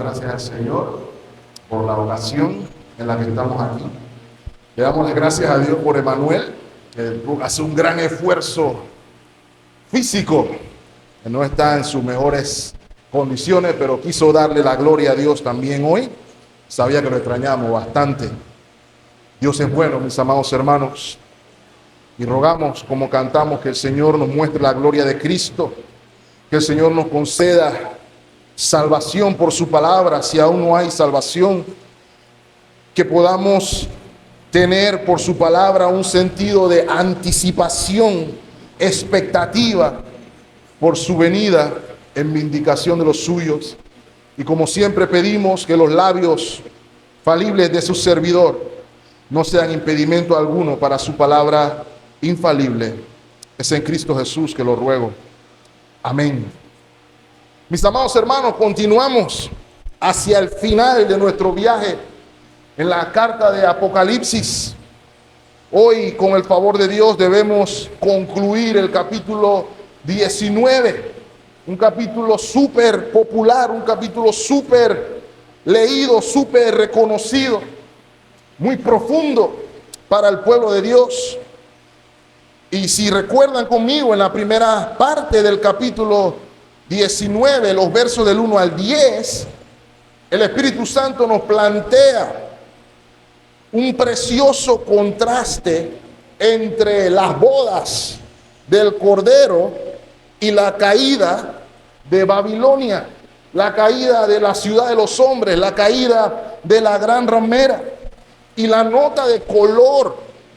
gracias al Señor por la ocasión en la que estamos aquí. Le damos las gracias a Dios por Emanuel, que hace un gran esfuerzo físico, que no está en sus mejores condiciones, pero quiso darle la gloria a Dios también hoy. Sabía que lo extrañamos bastante. Dios es bueno, mis amados hermanos, y rogamos, como cantamos, que el Señor nos muestre la gloria de Cristo, que el Señor nos conceda salvación por su palabra, si aún no hay salvación, que podamos tener por su palabra un sentido de anticipación, expectativa por su venida en vindicación de los suyos. Y como siempre pedimos que los labios falibles de su servidor no sean impedimento alguno para su palabra infalible. Es en Cristo Jesús que lo ruego. Amén. Mis amados hermanos, continuamos hacia el final de nuestro viaje en la carta de Apocalipsis. Hoy, con el favor de Dios, debemos concluir el capítulo 19, un capítulo súper popular, un capítulo súper leído, súper reconocido, muy profundo para el pueblo de Dios. Y si recuerdan conmigo, en la primera parte del capítulo 19, los versos del 1 al 10, el Espíritu Santo nos plantea un precioso contraste entre las bodas del Cordero y la caída de Babilonia, la caída de la ciudad de los hombres, la caída de la gran ramera. Y la nota de color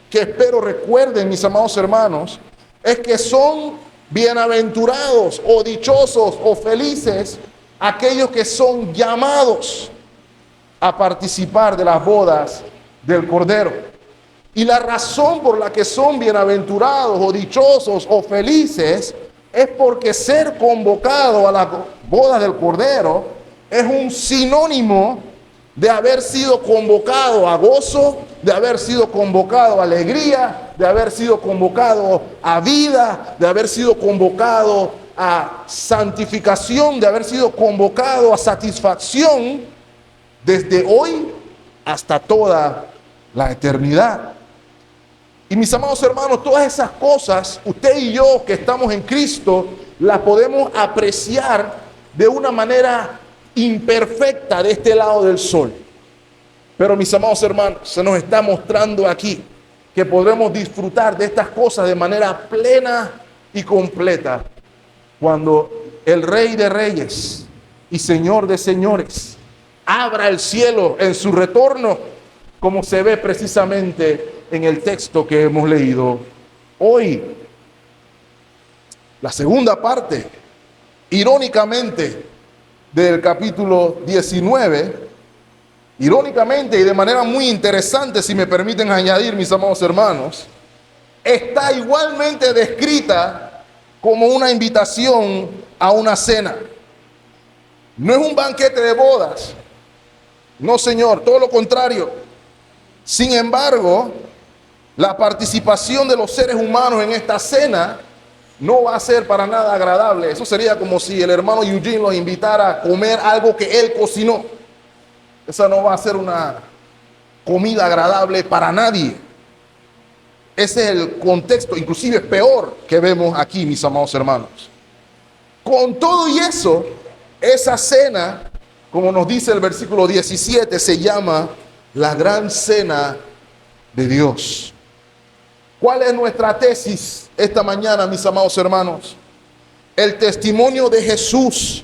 que espero recuerden, mis amados hermanos, es que son bienaventurados o dichosos o felices aquellos que son llamados a participar de las bodas del Cordero. Y la razón por la que son bienaventurados o dichosos o felices es porque ser convocado a las bodas del Cordero es un sinónimo de haber sido convocado a gozo, de haber sido convocado a alegría, de haber sido convocado a vida, de haber sido convocado a santificación, de haber sido convocado a satisfacción desde hoy hasta toda la eternidad. Y mis amados hermanos, todas esas cosas, usted y yo que estamos en Cristo, las podemos apreciar de una manera imperfecta de este lado del sol. Pero mis amados hermanos, se nos está mostrando aquí que podremos disfrutar de estas cosas de manera plena y completa cuando el Rey de Reyes y Señor de Señores abra el cielo en su retorno, como se ve precisamente en el texto que hemos leído hoy. La segunda parte, irónicamente, del capítulo 19, irónicamente y de manera muy interesante, si me permiten añadir, mis amados hermanos, está igualmente descrita como una invitación a una cena. No es un banquete de bodas, no, señor, todo lo contrario. Sin embargo, la participación de los seres humanos en esta cena no va a ser para nada agradable. Eso sería como si el hermano Eugene los invitara a comer algo que él cocinó. Esa no va a ser una comida agradable para nadie. Ese es el contexto, inclusive peor, que vemos aquí, mis amados hermanos. Con todo y eso, esa cena, como nos dice el versículo 17, se llama la gran cena de Dios. ¿Cuál es nuestra tesis esta mañana, mis amados hermanos? El testimonio de Jesús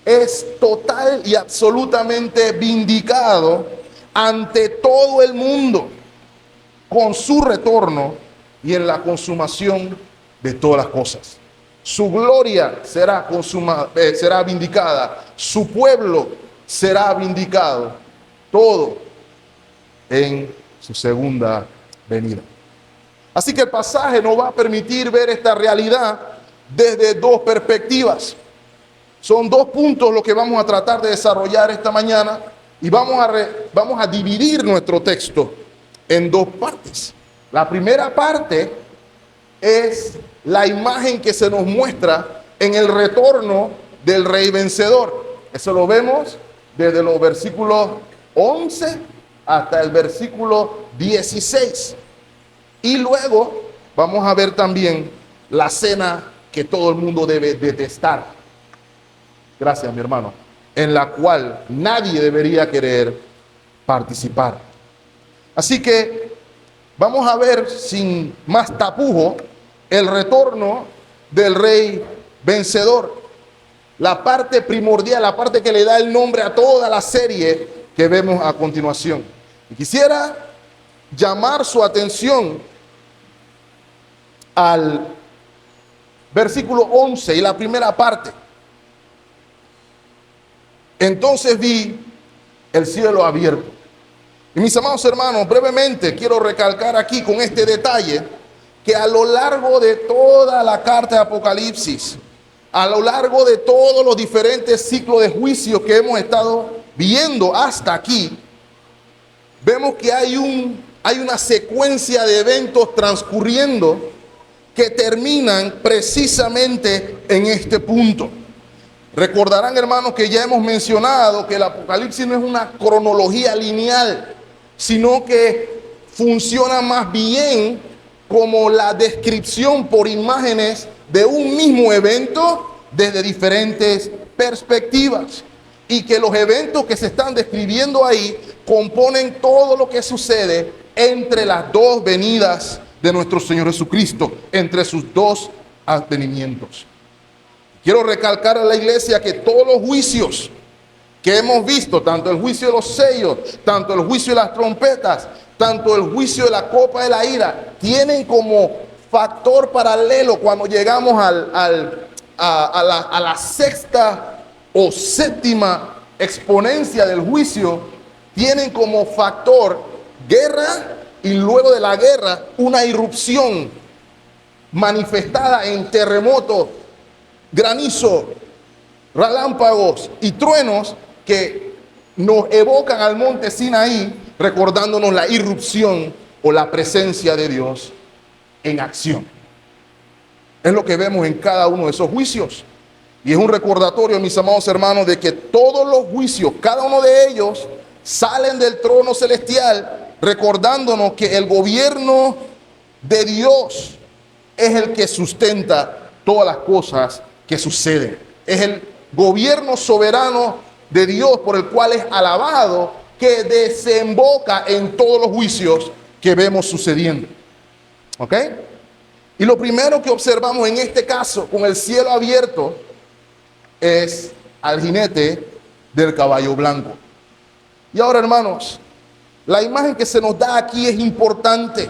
es total y absolutamente vindicado ante todo el mundo con su retorno y en la consumación de todas las cosas. Su gloria será vindicada, su pueblo será vindicado, todo en su segunda venida. Así que el pasaje nos va a permitir ver esta realidad desde dos perspectivas. Son dos puntos los que vamos a tratar de desarrollar esta mañana y vamos a dividir nuestro texto en dos partes. La primera parte es la imagen que se nos muestra en el retorno del Rey vencedor. Eso lo vemos desde los versículos 11 hasta el versículo 16. Y luego vamos a ver también la cena que todo el mundo debe detestar. Gracias, mi hermano. En la cual nadie debería querer participar. Así que vamos a ver sin más tapujo el retorno del rey vencedor. La parte primordial, la parte que le da el nombre a toda la serie que vemos a continuación. Y quisiera llamar su atención al versículo 11 y la primera parte. Entonces vi el cielo abierto. Y mis amados hermanos, brevemente quiero recalcar aquí con este detalle que a lo largo de toda la carta de Apocalipsis, a lo largo de todos los diferentes ciclos de juicio que hemos estado viendo hasta aquí, vemos que hay una secuencia de eventos transcurriendo que terminan precisamente en este punto. Recordarán, hermanos, que ya hemos mencionado que el Apocalipsis no es una cronología lineal, sino que funciona más bien como la descripción por imágenes de un mismo evento desde diferentes perspectivas, y que los eventos que se están describiendo ahí componen todo lo que sucede entre las dos venidas de nuestro Señor Jesucristo, entre sus dos advenimientos. Quiero recalcar a la iglesia que todos los juicios que hemos visto, tanto el juicio de los sellos, tanto el juicio de las trompetas, tanto el juicio de la copa de la ira, tienen como factor paralelo cuando llegamos a la sexta o séptima exponencia del juicio, tienen como factor guerra, y luego de la guerra una irrupción manifestada en terremotos, granizo, relámpagos y truenos que nos evocan al monte Sinaí, recordándonos la irrupción o la presencia de Dios en acción. Es lo que vemos en cada uno de esos juicios. Y es un recordatorio, mis amados hermanos, de que todos los juicios, cada uno de ellos, salen del trono celestial, recordándonos que el gobierno de Dios es el que sustenta todas las cosas que suceden. Es el gobierno soberano de Dios por el cual es alabado, que desemboca en todos los juicios que vemos sucediendo. ¿Ok? Y lo primero que observamos en este caso, con el cielo abierto, es al jinete del caballo blanco. Y ahora, hermanos, la imagen que se nos da aquí es importante,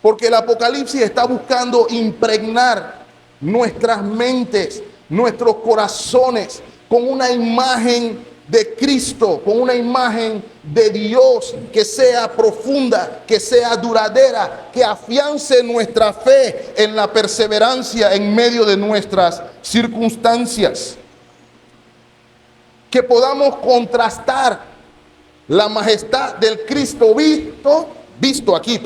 porque el Apocalipsis está buscando impregnar nuestras mentes, nuestros corazones, con una imagen de Cristo, con una imagen de Dios que sea profunda, que sea duradera, que afiance nuestra fe en la perseverancia en medio de nuestras circunstancias. Que podamos contrastar la majestad del Cristo visto aquí,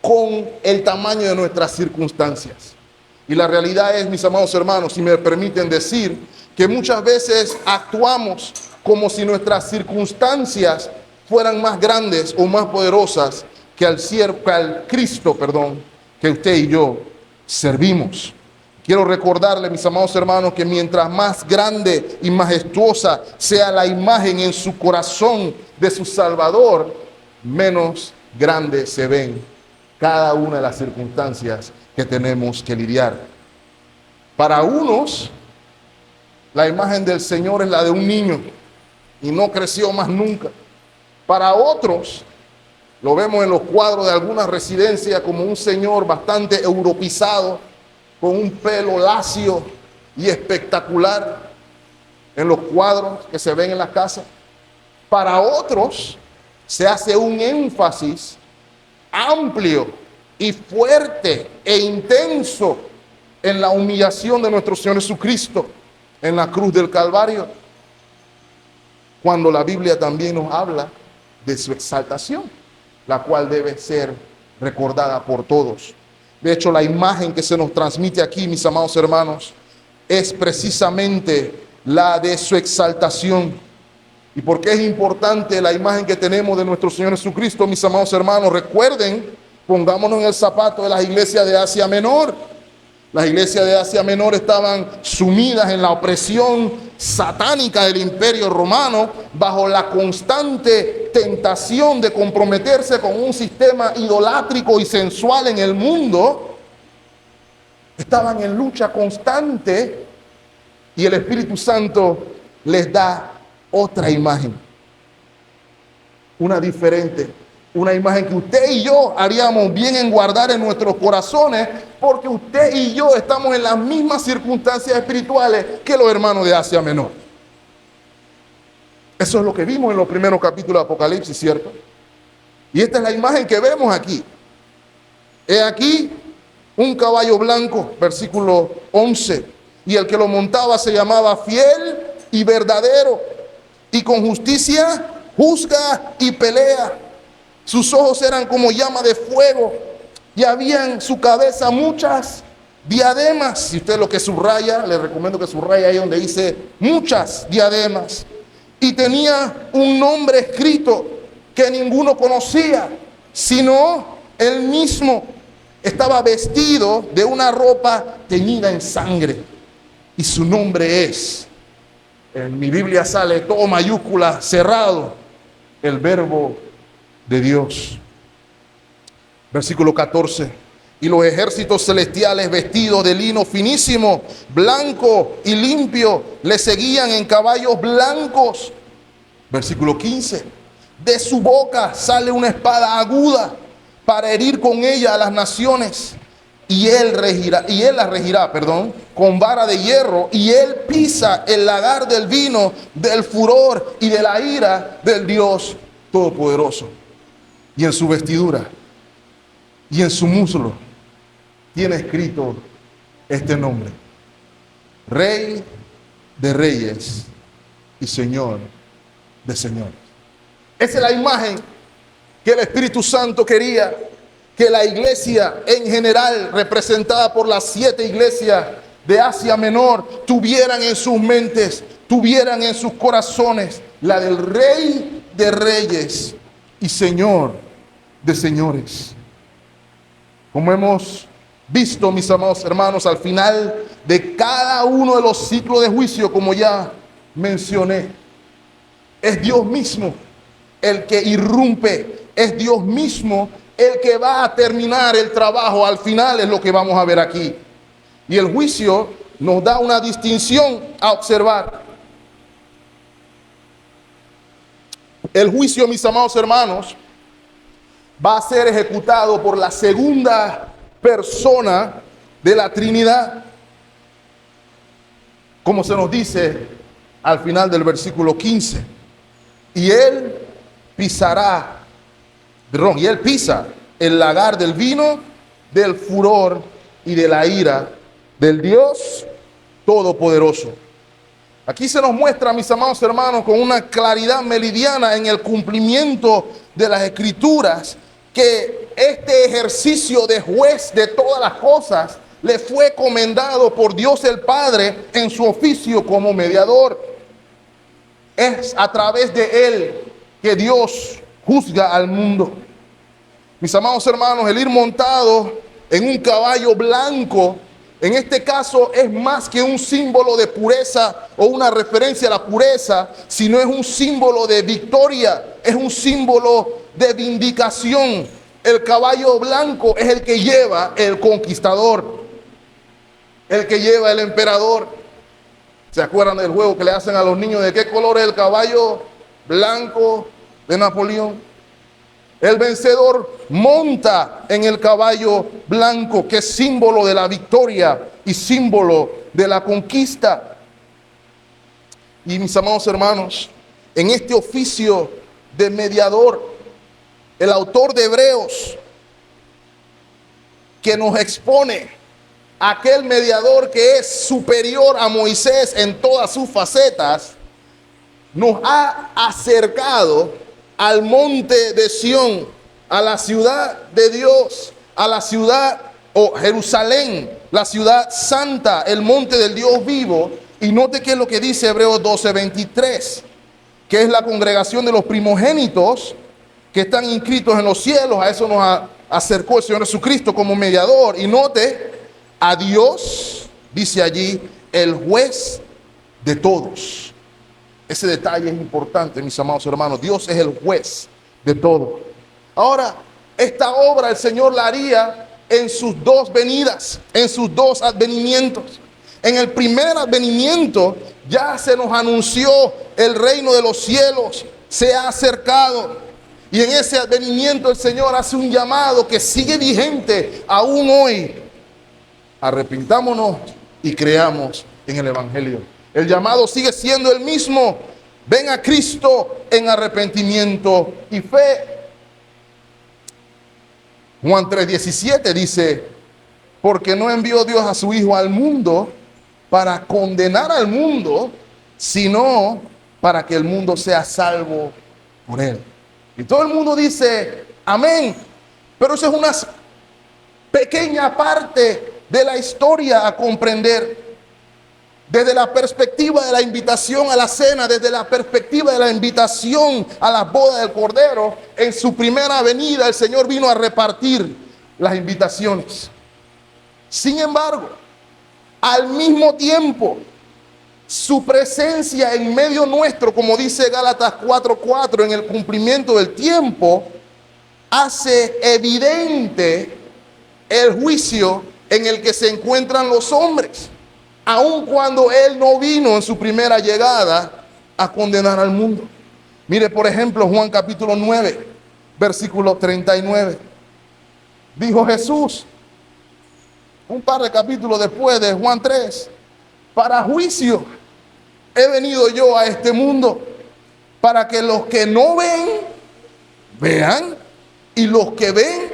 con el tamaño de nuestras circunstancias. Y la realidad es, mis amados hermanos, si me permiten decir, que muchas veces actuamos como si nuestras circunstancias fueran más grandes o más poderosas que al Cristo, que usted y yo servimos. Quiero recordarle, mis amados hermanos, que mientras más grande y majestuosa sea la imagen en su corazón de su Salvador, menos grandes se ven cada una de las circunstancias que tenemos que lidiar. Para unos, la imagen del Señor es la de un niño y no creció más nunca. Para otros, lo vemos en los cuadros de algunas residencias como un señor bastante europeizado, con un pelo lacio y espectacular en los cuadros que se ven en la casa. Para otros, se hace un énfasis amplio y fuerte e intenso en la humillación de nuestro Señor Jesucristo en la cruz del Calvario, cuando la Biblia también nos habla de su exaltación, la cual debe ser recordada por todos. De hecho, la imagen que se nos transmite aquí, mis amados hermanos, es precisamente la de su exaltación. ¿Y por qué es importante la imagen que tenemos de nuestro Señor Jesucristo, mis amados hermanos? Recuerden, pongámonos en el zapato de las iglesias de Asia Menor. Las iglesias de Asia Menor estaban sumidas en la opresión satánica del Imperio Romano, bajo la constante tentación de comprometerse con un sistema idolátrico y sensual en el mundo. Estaban en lucha constante y el Espíritu Santo les da otra imagen, una diferente, una imagen que usted y yo haríamos bien en guardar en nuestros corazones, porque usted y yo estamos en las mismas circunstancias espirituales que los hermanos de Asia Menor. Eso es lo que vimos en los primeros capítulos de Apocalipsis, ¿cierto? Y esta es la imagen que vemos aquí. He aquí un caballo blanco, versículo 11, y el que lo montaba se llamaba Fiel y Verdadero, y con justicia juzga y pelea. Sus ojos eran como llama de fuego, y había en su cabeza muchas diademas. Si usted lo que subraya, le recomiendo que subraya ahí donde dice muchas diademas. Y tenía un nombre escrito que ninguno conocía, sino él mismo. Estaba vestido de una ropa teñida en sangre, y su nombre es, en mi Biblia sale todo mayúscula, cerrado, el Verbo de Dios. Versículo 14. Y los ejércitos celestiales vestidos de lino finísimo, blanco y limpio, le seguían en caballos blancos. Versículo 15. De su boca sale una espada aguda para herir con ella a las naciones. Y él la regirá, con vara de hierro, y él pisa el lagar del vino, del furor y de la ira del Dios Todopoderoso. Y en su vestidura y en su muslo tiene escrito este nombre: Rey de Reyes y Señor de Señores. Esa es la imagen que el Espíritu Santo quería que la iglesia en general, representada por las 7 iglesias de Asia Menor, tuvieran en sus mentes, tuvieran en sus corazones la del Rey de Reyes y Señor de Señores. Como hemos visto, mis amados hermanos, al final de cada uno de los ciclos de juicio, como ya mencioné, es Dios mismo el que irrumpe, es Dios mismo el que va a terminar el trabajo. Al final es lo que vamos a ver aquí. Y el juicio nos da una distinción a observar. El juicio, mis amados hermanos, va a ser ejecutado por la segunda persona de la Trinidad, como se nos dice al final del versículo 15. Y él pisa el lagar del vino, del furor y de la ira del Dios Todopoderoso. Aquí se nos muestra, mis amados hermanos, con una claridad meridiana en el cumplimiento de las Escrituras, que este ejercicio de juez de todas las cosas le fue comendado por Dios el Padre en su oficio como mediador. Es a través de él que Dios juzga al mundo. Mis amados hermanos, el ir montado en un caballo blanco, en este caso es más que un símbolo de pureza o una referencia a la pureza, sino es un símbolo de victoria, es un símbolo de vindicación. El caballo blanco es el que lleva el conquistador, el que lleva el emperador. ¿Se acuerdan del juego que le hacen a los niños? ¿De qué color es el caballo blanco de Napoleón? El vencedor monta en el caballo blanco, que es símbolo de la victoria y símbolo de la conquista. Y mis amados hermanos, en este oficio de mediador, el autor de Hebreos, que nos expone aquel mediador que es superior a Moisés en todas sus facetas, nos ha acercado al monte de Sión, a la ciudad de Dios, a la ciudad Jerusalén, la ciudad santa, el monte del Dios vivo. Y note qué es lo que dice Hebreos 12:23, que es la congregación de los primogénitos que están inscritos en los cielos. A eso nos acercó el Señor Jesucristo como mediador. Y note, a Dios, dice allí, el juez de todos. Ese detalle es importante, mis amados hermanos. Dios es el juez de todo. Ahora, esta obra el Señor la haría en sus dos venidas, en sus dos advenimientos. En el primer advenimiento ya se nos anunció el reino de los cielos, se ha acercado. Y en ese advenimiento el Señor hace un llamado que sigue vigente aún hoy. Arrepintámonos y creamos en el Evangelio. El llamado sigue siendo el mismo. Ven a Cristo en arrepentimiento y fe. Juan 3:17 dice, porque no envió Dios a su Hijo al mundo para condenar al mundo, sino para que el mundo sea salvo por él. Y todo el mundo dice, amén. Pero eso es una pequeña parte de la historia a comprender. Desde la perspectiva de la invitación a la cena, desde la perspectiva de la invitación a la boda del Cordero, en su primera venida el Señor vino a repartir las invitaciones. Sin embargo, al mismo tiempo, su presencia en medio nuestro, como dice Gálatas 4:4, en el cumplimiento del tiempo, hace evidente el juicio en el que se encuentran los hombres. Aun cuando Él no vino en su primera llegada a condenar al mundo. Mire, por ejemplo, Juan capítulo 9, versículo 39. Dijo Jesús, un par de capítulos después de Juan 3, para juicio he venido yo a este mundo, para que los que no ven, vean, y los que ven,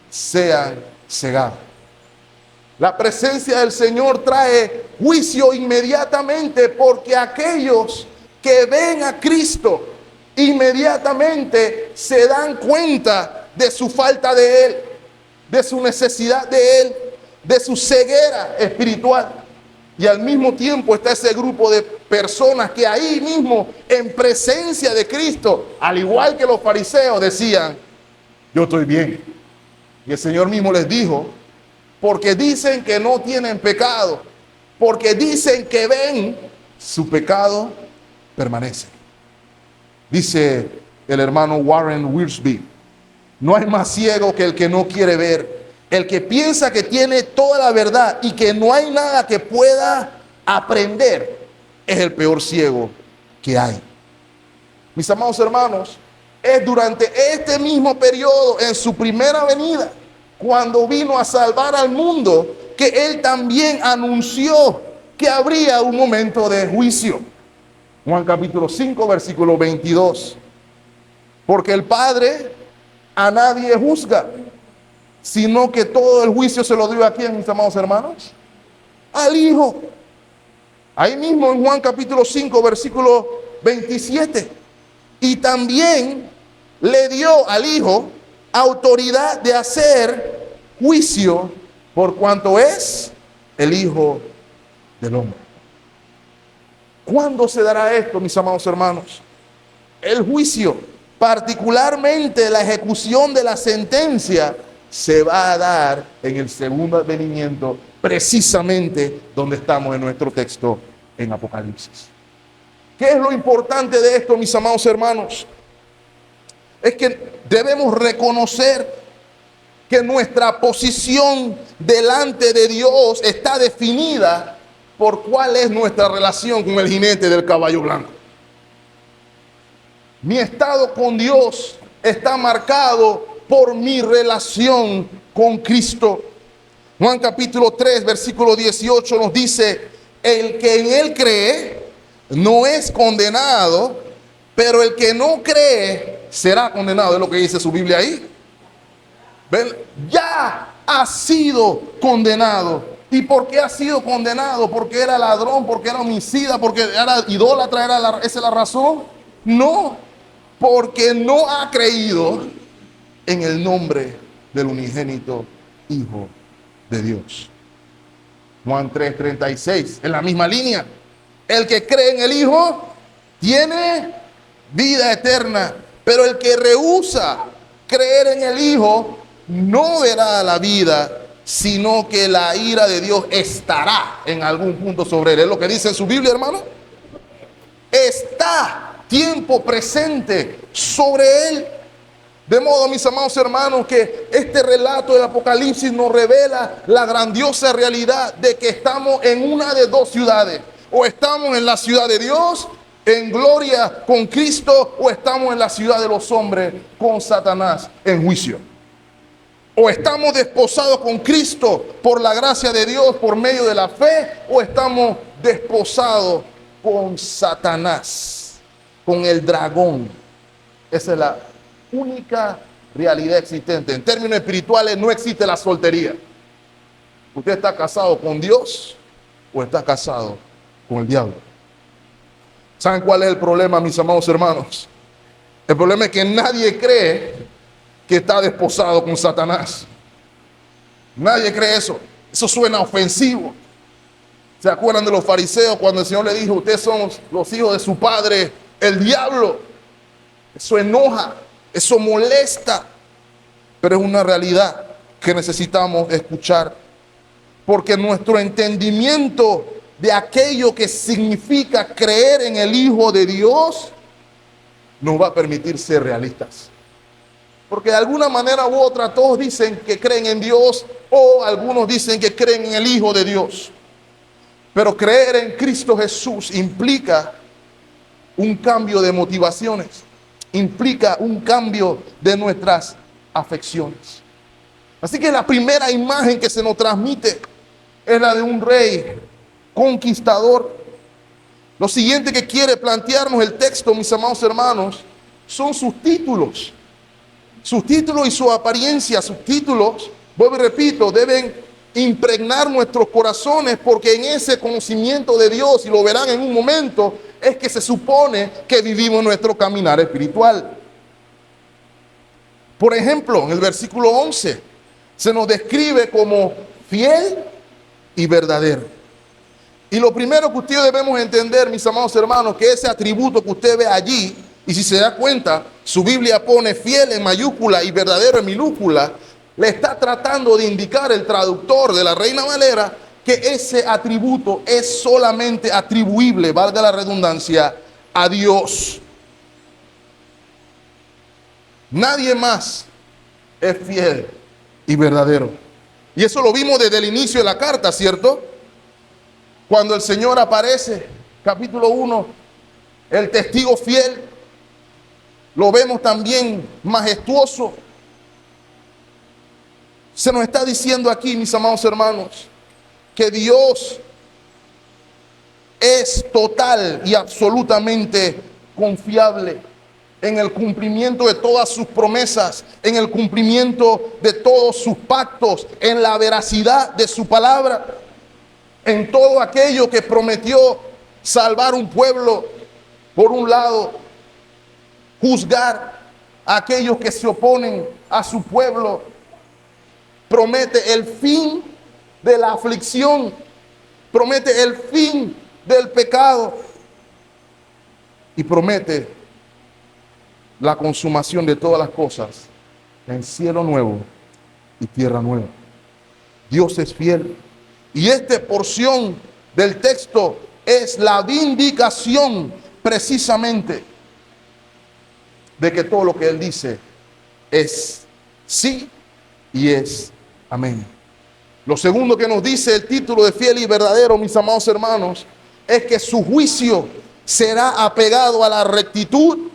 sean cegados. La presencia del Señor trae juicio inmediatamente, porque aquellos que ven a Cristo inmediatamente se dan cuenta de su falta de Él, de su necesidad de Él, de su ceguera espiritual. Y al mismo tiempo está ese grupo de personas que ahí mismo, en presencia de Cristo, al igual que los fariseos, decían, yo estoy bien. Y el Señor mismo les dijo, porque dicen que no tienen pecado, porque dicen que ven, su pecado permanece. Dice el hermano Warren Wiersbe, no hay más ciego que el que no quiere ver. El que piensa que tiene toda la verdad y que no hay nada que pueda aprender es el peor ciego que hay. Mis amados hermanos, es durante este mismo periodo, en su primera venida, cuando vino a salvar al mundo, que Él también anunció que habría un momento de juicio. Juan capítulo 5, versículo 22. Porque el Padre a nadie juzga, sino que todo el juicio se lo dio a ¿quién, mis amados hermanos? Al Hijo. Ahí mismo en Juan capítulo 5, versículo 27. Y también le dio al Hijo autoridad de hacer juicio por cuanto es el Hijo del Hombre. ¿Cuándo se dará esto, mis amados hermanos? El juicio, particularmente la ejecución de la sentencia, se va a dar en el segundo advenimiento, precisamente donde estamos en nuestro texto en Apocalipsis. ¿Qué es lo importante de esto, mis amados hermanos? Es que debemos reconocer que nuestra posición delante de Dios está definida por cuál es nuestra relación con el jinete del caballo blanco. Mi estado con Dios está marcado por mi relación con Cristo. Juan capítulo 3, versículo 18 nos dice, el que en Él cree no es condenado, pero el que no cree será condenado. Es lo que dice su Biblia ahí. ¿Ven? Ya ha sido condenado. ¿Y por qué ha sido condenado? ¿Porque era ladrón? ¿Porque era homicida? ¿Porque era idólatra? ¿Esa es la razón? No, porque no ha creído en el nombre del unigénito Hijo de Dios. Juan 3:36, en la misma línea. El que cree en el Hijo tiene vida eterna. Pero el que rehúsa creer en el Hijo no verá la vida, sino que la ira de Dios estará en algún punto sobre él. ¿Es lo que dice en su Biblia, hermano? Está tiempo presente sobre él. De modo, mis amados hermanos, que este relato del Apocalipsis nos revela la grandiosa realidad de que estamos en una de dos ciudades. O estamos en la ciudad de Dios, en gloria con Cristo, o estamos en la ciudad de los hombres con Satanás en juicio. O estamos desposados con Cristo por la gracia de Dios por medio de la fe, o estamos desposados con Satanás, con el dragón. Esa es la única realidad existente. En términos espirituales no existe la soltería. Usted está casado con Dios o está casado con el diablo. ¿Saben cuál es el problema, mis amados hermanos? El problema es que nadie cree que está desposado con Satanás. Nadie cree eso. Eso suena ofensivo. ¿Se acuerdan de los fariseos cuando el Señor le dijo: ustedes son los hijos de su padre, el diablo? Eso enoja. Eso molesta, pero es una realidad que necesitamos escuchar, porque nuestro entendimiento de aquello que significa creer en el Hijo de Dios nos va a permitir ser realistas. Porque de alguna manera u otra todos dicen que creen en Dios, o algunos dicen que creen en el Hijo de Dios. Pero creer en Cristo Jesús implica un cambio de motivaciones. Implica un cambio de nuestras afecciones. Así que la primera imagen que se nos transmite es la de un rey conquistador. Lo siguiente que quiere plantearnos el texto, mis amados hermanos, son sus títulos. Sus títulos y su apariencia. Sus títulos, vuelvo y repito, deben impregnar nuestros corazones, porque en ese conocimiento de Dios, y lo verán en un momento, es que se supone que vivimos nuestro caminar espiritual. Por ejemplo, en el versículo 11 se nos describe como fiel y verdadero. Y lo primero que ustedes debemos entender, mis amados hermanos, que ese atributo que usted ve allí, y si se da cuenta, su Biblia pone fiel en mayúscula y verdadero en minúscula, le está tratando de indicar el traductor de la Reina Valera que ese atributo es solamente atribuible, valga la redundancia, a Dios. Nadie más es fiel y verdadero. Y eso lo vimos desde el inicio de la carta, ¿cierto? Cuando el Señor aparece, capítulo 1, el testigo fiel, lo vemos también majestuoso. Se nos está diciendo aquí, mis amados hermanos, que Dios es total y absolutamente confiable en el cumplimiento de todas sus promesas, en el cumplimiento de todos sus pactos, en la veracidad de su palabra, en todo aquello que prometió salvar un pueblo, por un lado, juzgar a aquellos que se oponen a su pueblo, promete el fin de la aflicción, promete el fin del pecado y promete la consumación de todas las cosas en cielo nuevo y tierra nueva. Dios es fiel, y esta porción del texto es la vindicación precisamente de que todo lo que Él dice es sí y es amén. Lo segundo que nos dice el título de fiel y verdadero, mis amados hermanos, es que su juicio será apegado a la rectitud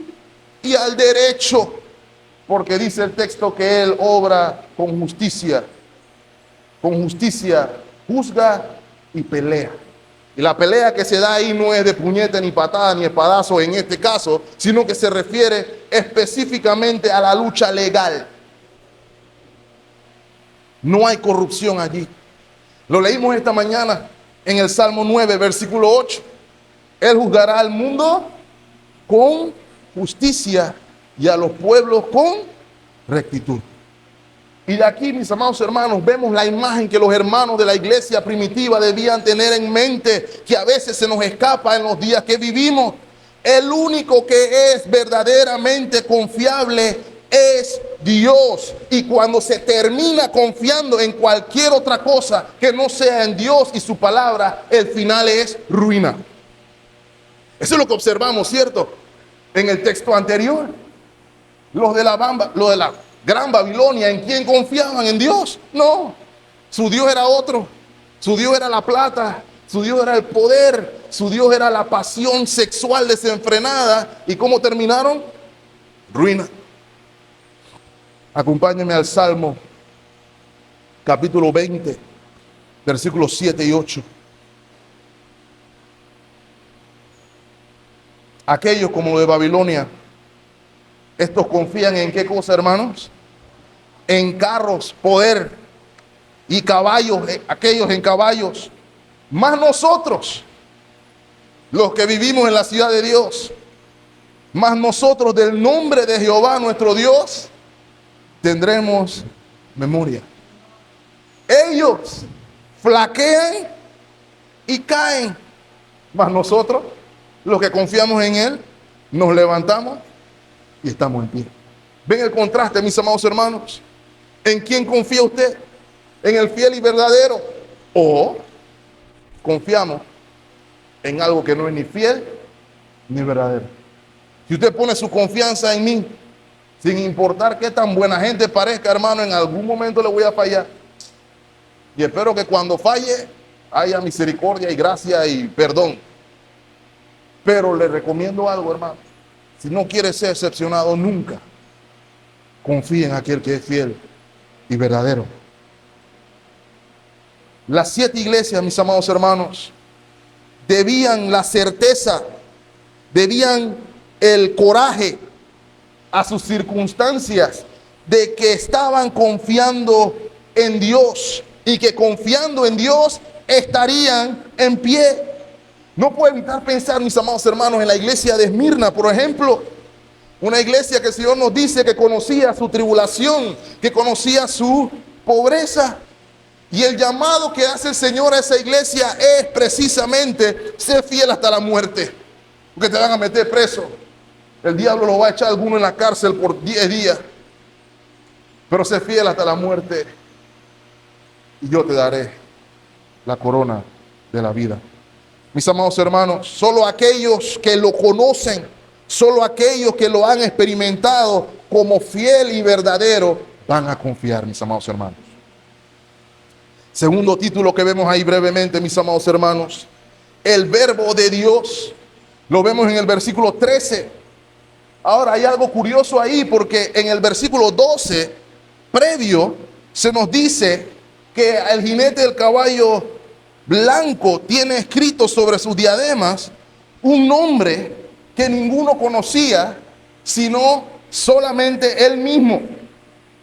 y al derecho, porque dice el texto que Él obra con justicia juzga y pelea. Y la pelea que se da ahí no es de puñete, ni patada, ni espadazo en este caso, sino que se refiere específicamente a la lucha legal. No hay corrupción allí. Lo leímos esta mañana en el Salmo 9, versículo 8. Él juzgará al mundo con justicia y a los pueblos con rectitud. Y de aquí, mis amados hermanos, vemos la imagen que los hermanos de la iglesia primitiva debían tener en mente, que a veces se nos escapa en los días que vivimos. El único que es verdaderamente confiable es Dios. Y cuando se termina confiando en cualquier otra cosa que no sea en Dios y su palabra, el final es ruina. Eso es lo que observamos, ¿cierto? En el texto anterior. Los de la Gran Babilonia, ¿en quién confiaban? ¿En Dios? No. Su Dios era otro. Su Dios era la plata. Su Dios era el poder. Su Dios era la pasión sexual desenfrenada. ¿Y cómo terminaron? Ruina. Acompáñenme al Salmo, capítulo 20, versículos 7 y 8. Aquellos como los de Babilonia, estos confían en qué cosa, hermanos? En carros, poder y caballos, aquellos en caballos. Más nosotros, los que vivimos en la ciudad de Dios, más nosotros del nombre de Jehová nuestro Dios, tendremos memoria. Ellos flaquean y caen, mas nosotros, los que confiamos en Él, nos levantamos y estamos en pie. ¿Ven el contraste, mis amados hermanos? ¿En quién confía usted? ¿En el fiel y verdadero? ¿O confiamos en algo que no es ni fiel ni verdadero? Si usted pone su confianza en mí, sin importar qué tan buena gente parezca, hermano, en algún momento le voy a fallar. Y espero que cuando falle haya misericordia y gracia y perdón. Pero le recomiendo algo, hermano. Si no quiere ser decepcionado nunca, confíe en aquel que es fiel y verdadero. Las 7 iglesias, mis amados hermanos, debían la certeza, debían el coraje a sus circunstancias de que estaban confiando en Dios y que confiando en Dios estarían en pie. No puedo evitar pensar, mis amados hermanos, en la iglesia de Esmirna, por ejemplo, una iglesia que el Señor nos dice que conocía su tribulación, que conocía su pobreza. Y el llamado que hace el Señor a esa iglesia es precisamente ser fiel hasta la muerte, porque te van a meter preso. El diablo lo va a echar a alguno en la cárcel por 10 días. Pero sé fiel hasta la muerte y yo te daré la corona de la vida. Mis amados hermanos, solo aquellos que lo conocen, solo aquellos que lo han experimentado como fiel y verdadero, van a confiar, mis amados hermanos. Segundo título que vemos ahí brevemente, mis amados hermanos, el verbo de Dios. Lo vemos en el versículo 13. Ahora hay algo curioso ahí, porque en el versículo 12, previo, se nos dice que el jinete del caballo blanco tiene escrito sobre sus diademas un nombre que ninguno conocía, sino solamente él mismo.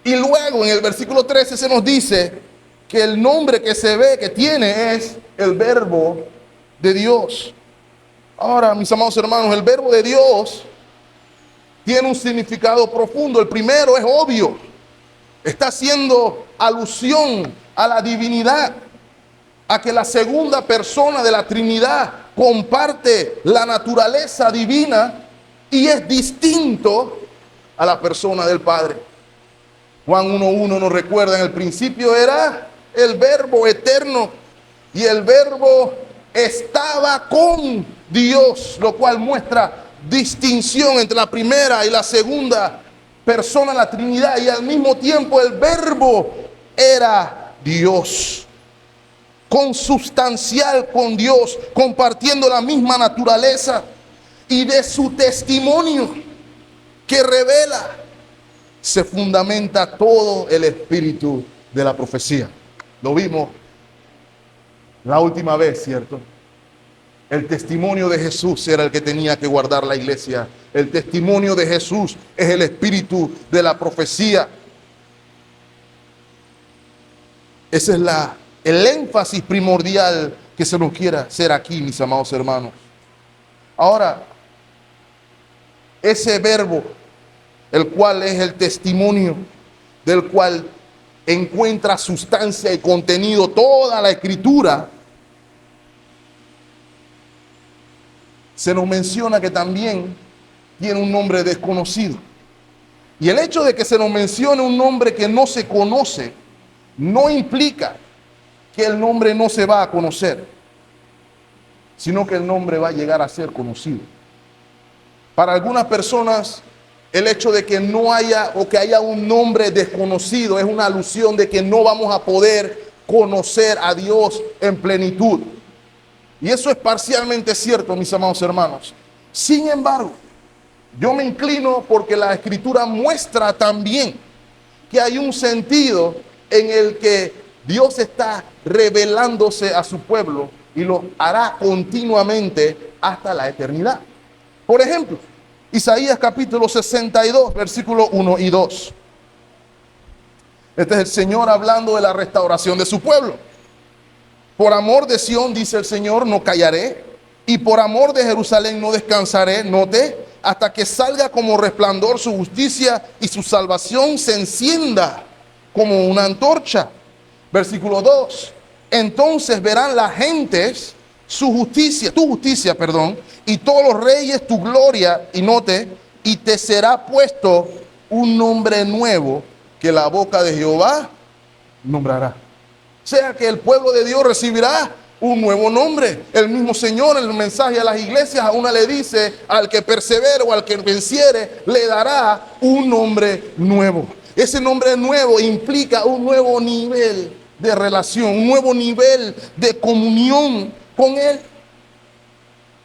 Y luego en el versículo 13 se nos dice que el nombre que se ve que tiene es el verbo de Dios. Ahora, mis amados hermanos, el verbo de Dios tiene un significado profundo. El primero es obvio. Está haciendo alusión a la divinidad, a que la segunda persona de la Trinidad comparte la naturaleza divina y es distinto a la persona del Padre. Juan 1:1 nos recuerda, en el principio era el verbo eterno y el verbo estaba con Dios, lo cual muestra distinción entre la primera y la segunda persona de la Trinidad, y al mismo tiempo el verbo era Dios, consubstancial con Dios, compartiendo la misma naturaleza, y de su testimonio que revela se fundamenta todo el espíritu de la profecía. Lo vimos la última vez, ¿cierto? El testimonio de Jesús era el que tenía que guardar la iglesia. El testimonio de Jesús es el espíritu de la profecía. Ese es el énfasis primordial que se nos quiera hacer aquí, mis amados hermanos. Ahora, ese verbo, el cual es el testimonio, del cual encuentra sustancia y contenido toda la escritura, se nos menciona que también tiene un nombre desconocido. Y el hecho de que se nos mencione un nombre que no se conoce, no implica que el nombre no se va a conocer, sino que el nombre va a llegar a ser conocido. Para algunas personas, el hecho de que no haya o que haya un nombre desconocido es una alusión de que no vamos a poder conocer a Dios en plenitud. Y eso es parcialmente cierto, mis amados hermanos. Sin embargo, yo me inclino porque la Escritura muestra también que hay un sentido en el que Dios está revelándose a su pueblo y lo hará continuamente hasta la eternidad. Por ejemplo, Isaías capítulo 62, versículos 1 y 2. Este es el Señor hablando de la restauración de su pueblo. Por amor de Sión, dice el Señor, no callaré, y por amor de Jerusalén no descansaré, note, hasta que salga como resplandor su justicia y su salvación se encienda como una antorcha. Versículo 2. Entonces verán las gentes tu justicia, y todos los reyes tu gloria, y note, y te será puesto un nombre nuevo que la boca de Jehová nombrará. O sea que el pueblo de Dios recibirá un nuevo nombre. El mismo Señor en el mensaje a las iglesias a una le dice: al que persevere o al que venciere le dará un nombre nuevo. Ese nombre nuevo implica un nuevo nivel de relación, un nuevo nivel de comunión con Él.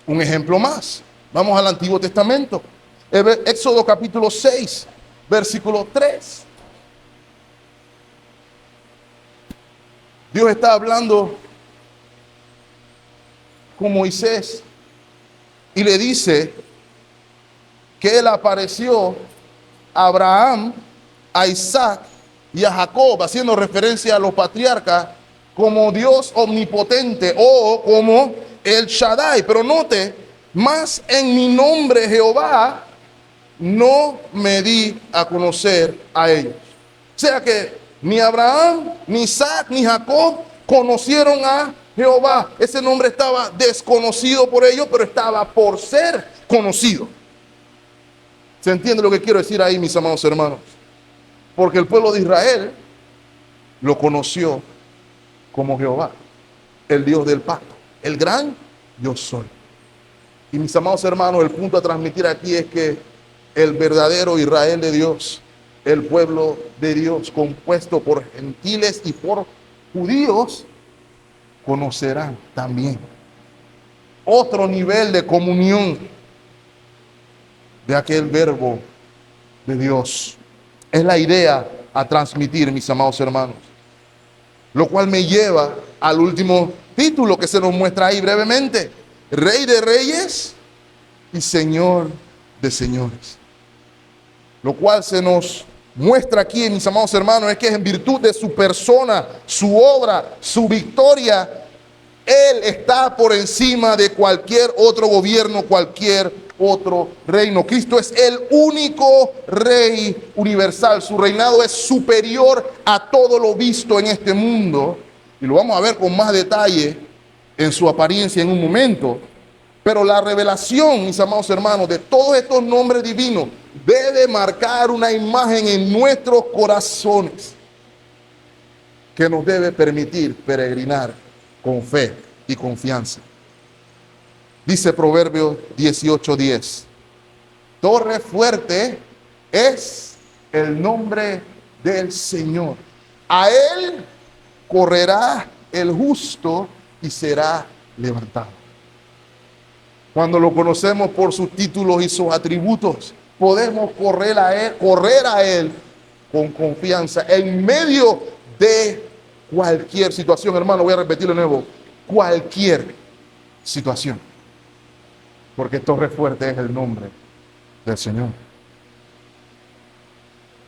Un ejemplo más, vamos al Antiguo Testamento, Éxodo capítulo 6, versículo 3. Dios está hablando con Moisés y le dice que Él apareció a Abraham, a Isaac y a Jacob, haciendo referencia a los patriarcas, como Dios omnipotente o como el Shaddai. Pero note, más en mi nombre Jehová no me di a conocer a ellos. O sea que ni Abraham, ni Isaac, ni Jacob conocieron a Jehová. Ese nombre estaba desconocido por ellos, pero estaba por ser conocido. ¿Se entiende lo que quiero decir ahí, mis amados hermanos? Porque el pueblo de Israel lo conoció como Jehová, el Dios del pacto, el gran yo soy. Y mis amados hermanos, el punto a transmitir aquí es que el verdadero Israel de Dios, el pueblo de Dios compuesto por gentiles y por judíos, conocerán también otro nivel de comunión de aquel verbo de Dios. Es la idea a transmitir, mis amados hermanos. Lo cual me lleva al último título que se nos muestra ahí brevemente: Rey de Reyes y Señor de Señores. Lo cual se nos muestra aquí, mis amados hermanos, es que en virtud de su persona, su obra, su victoria, Él está por encima de cualquier otro gobierno, cualquier otro reino. Cristo es el único Rey universal. Su reinado es superior a todo lo visto en este mundo. Y lo vamos a ver con más detalle en su apariencia en un momento. Pero la revelación, mis amados hermanos, de todos estos nombres divinos debe marcar una imagen en nuestros corazones que nos debe permitir peregrinar con fe y confianza. Dice Proverbios 18:10: torre fuerte es el nombre del Señor. A Él correrá el justo y será levantado. Cuando lo conocemos por sus títulos y sus atributos, podemos correr a Él con confianza en medio de cualquier situación. Hermano, voy a repetirlo de nuevo: cualquier situación. Porque torre fuerte es el nombre del Señor.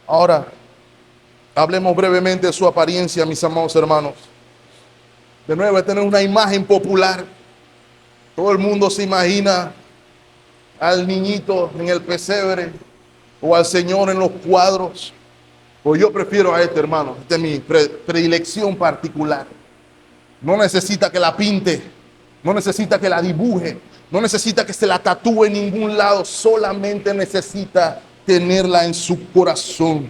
Ahora, hablemos brevemente de su apariencia, mis amados hermanos. De nuevo, tener una imagen popular. Todo el mundo se imagina al niñito en el pesebre o al Señor en los cuadros. O yo prefiero a este, hermano. Esta es mi predilección particular. No necesita que la pinte, no necesita que la dibuje. No necesita que se la tatúe en ningún lado, solamente necesita tenerla en su corazón.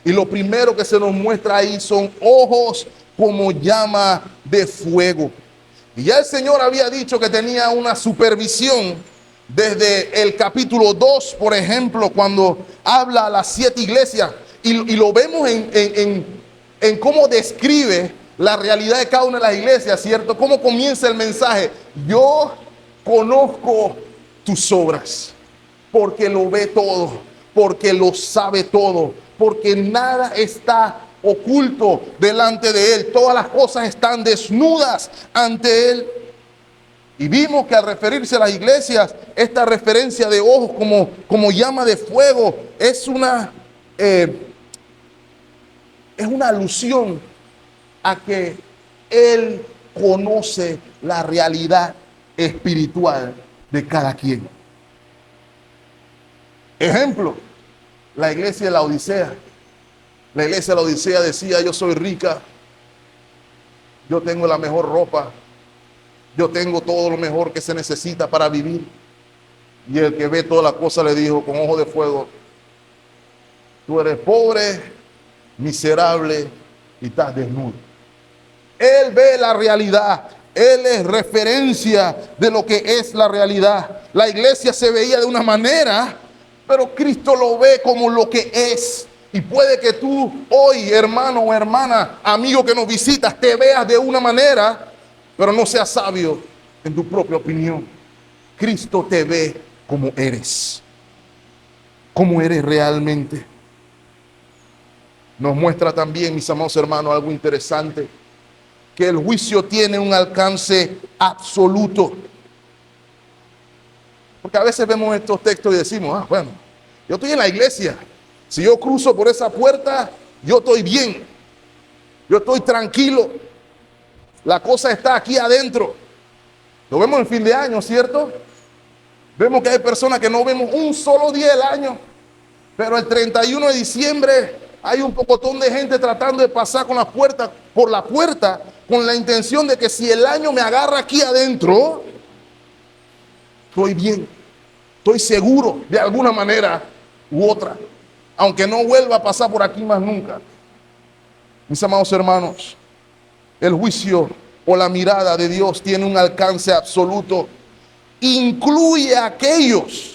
Y lo primero que se nos muestra ahí son ojos como llama de fuego. Y ya el Señor había dicho que tenía una supervisión desde el capítulo 2, por ejemplo, cuando habla a las 7 iglesias. Y lo vemos en cómo describe la realidad de cada una de las iglesias, ¿cierto? Cómo comienza el mensaje. Yo conozco tus obras, porque lo ve todo, porque lo sabe todo, porque nada está oculto delante de él. Todas las cosas están desnudas ante él. Y vimos que al referirse a las iglesias, esta referencia de ojos como llama de fuego es una alusión a que él conoce la realidad espiritual de cada quien. Ejemplo, la iglesia de la Odisea. La iglesia de la Odisea decía: yo soy rica, yo tengo la mejor ropa, yo tengo todo lo mejor que se necesita para vivir. Y el que ve toda la cosa le dijo con ojo de fuego: tú eres pobre, miserable y estás desnudo. Él ve la realidad. Él es referencia de lo que es la realidad. La iglesia se veía de una manera, pero Cristo lo ve como lo que es. Y puede que tú hoy, hermano o hermana, amigo que nos visitas, te veas de una manera, pero no seas sabio en tu propia opinión. Cristo te ve como eres realmente. Nos muestra también, mis amados hermanos, algo interesante, que el juicio tiene un alcance absoluto. Porque a veces vemos estos textos y decimos: bueno, yo estoy en la iglesia, si yo cruzo por esa puerta, yo estoy bien, yo estoy tranquilo, la cosa está aquí adentro. Lo vemos en fin de año, ¿cierto? Vemos que hay personas que no vemos un solo día del año, pero el 31 de diciembre hay un pocotón de gente tratando de pasar por la puerta, con la intención de que si el año me agarra aquí adentro, estoy bien, estoy seguro de alguna manera u otra, aunque no vuelva a pasar por aquí más nunca. Mis amados hermanos, el juicio o la mirada de Dios tiene un alcance absoluto. Incluye a aquellos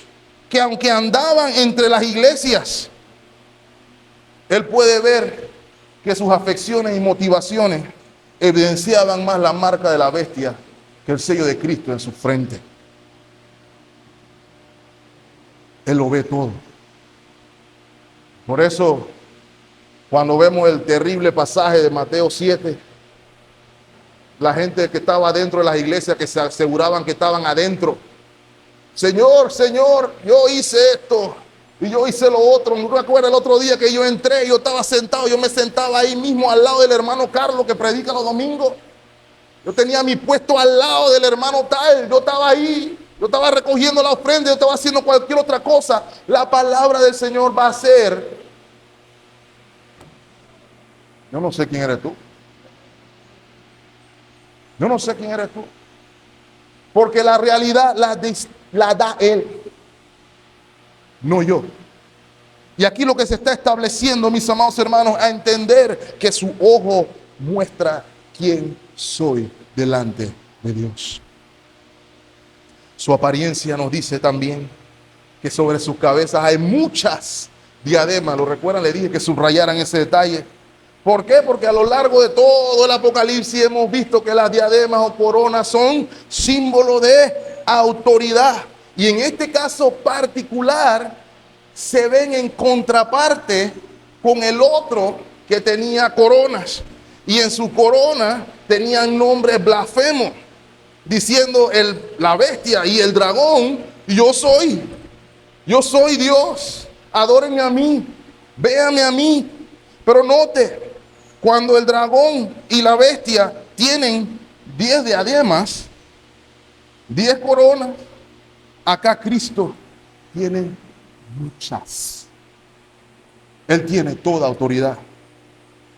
que, aunque andaban entre las iglesias, Él puede ver que sus afecciones y motivaciones evidenciaban más la marca de la bestia que el sello de Cristo en su frente. Él lo ve todo. Por eso, cuando vemos el terrible pasaje de Mateo 7, la gente que estaba dentro de las iglesias, que se aseguraban que estaban adentro: Señor, Señor, yo hice esto y yo hice lo otro. ¿No recuerda el otro día que yo entré? Yo estaba sentado, yo me sentaba ahí mismo al lado del hermano Carlos que predica los domingos. Yo tenía mi puesto al lado del hermano tal, yo estaba ahí, yo estaba recogiendo la ofrenda, yo estaba haciendo cualquier otra cosa. La palabra del Señor va a ser: yo no sé quién eres tú. Yo no sé quién eres tú. Porque la realidad la da Él, no yo. Y aquí lo que se está estableciendo, mis amados hermanos, a entender que su ojo muestra quién soy delante de Dios. Su apariencia nos dice también que sobre sus cabezas hay muchas diademas. ¿Lo recuerdan? Le dije que subrayaran ese detalle. ¿Por qué? Porque a lo largo de todo el Apocalipsis hemos visto que las diademas o coronas son símbolo de autoridad. Y en este caso particular se ven en contraparte con el otro que tenía coronas. Y en su corona tenían nombres blasfemos, diciendo la bestia y el dragón: yo soy Dios, adórenme a mí, véanme a mí. Pero note, cuando el dragón y la bestia tienen 10 diademas, 10 coronas, acá Cristo tiene muchas. Él tiene toda autoridad.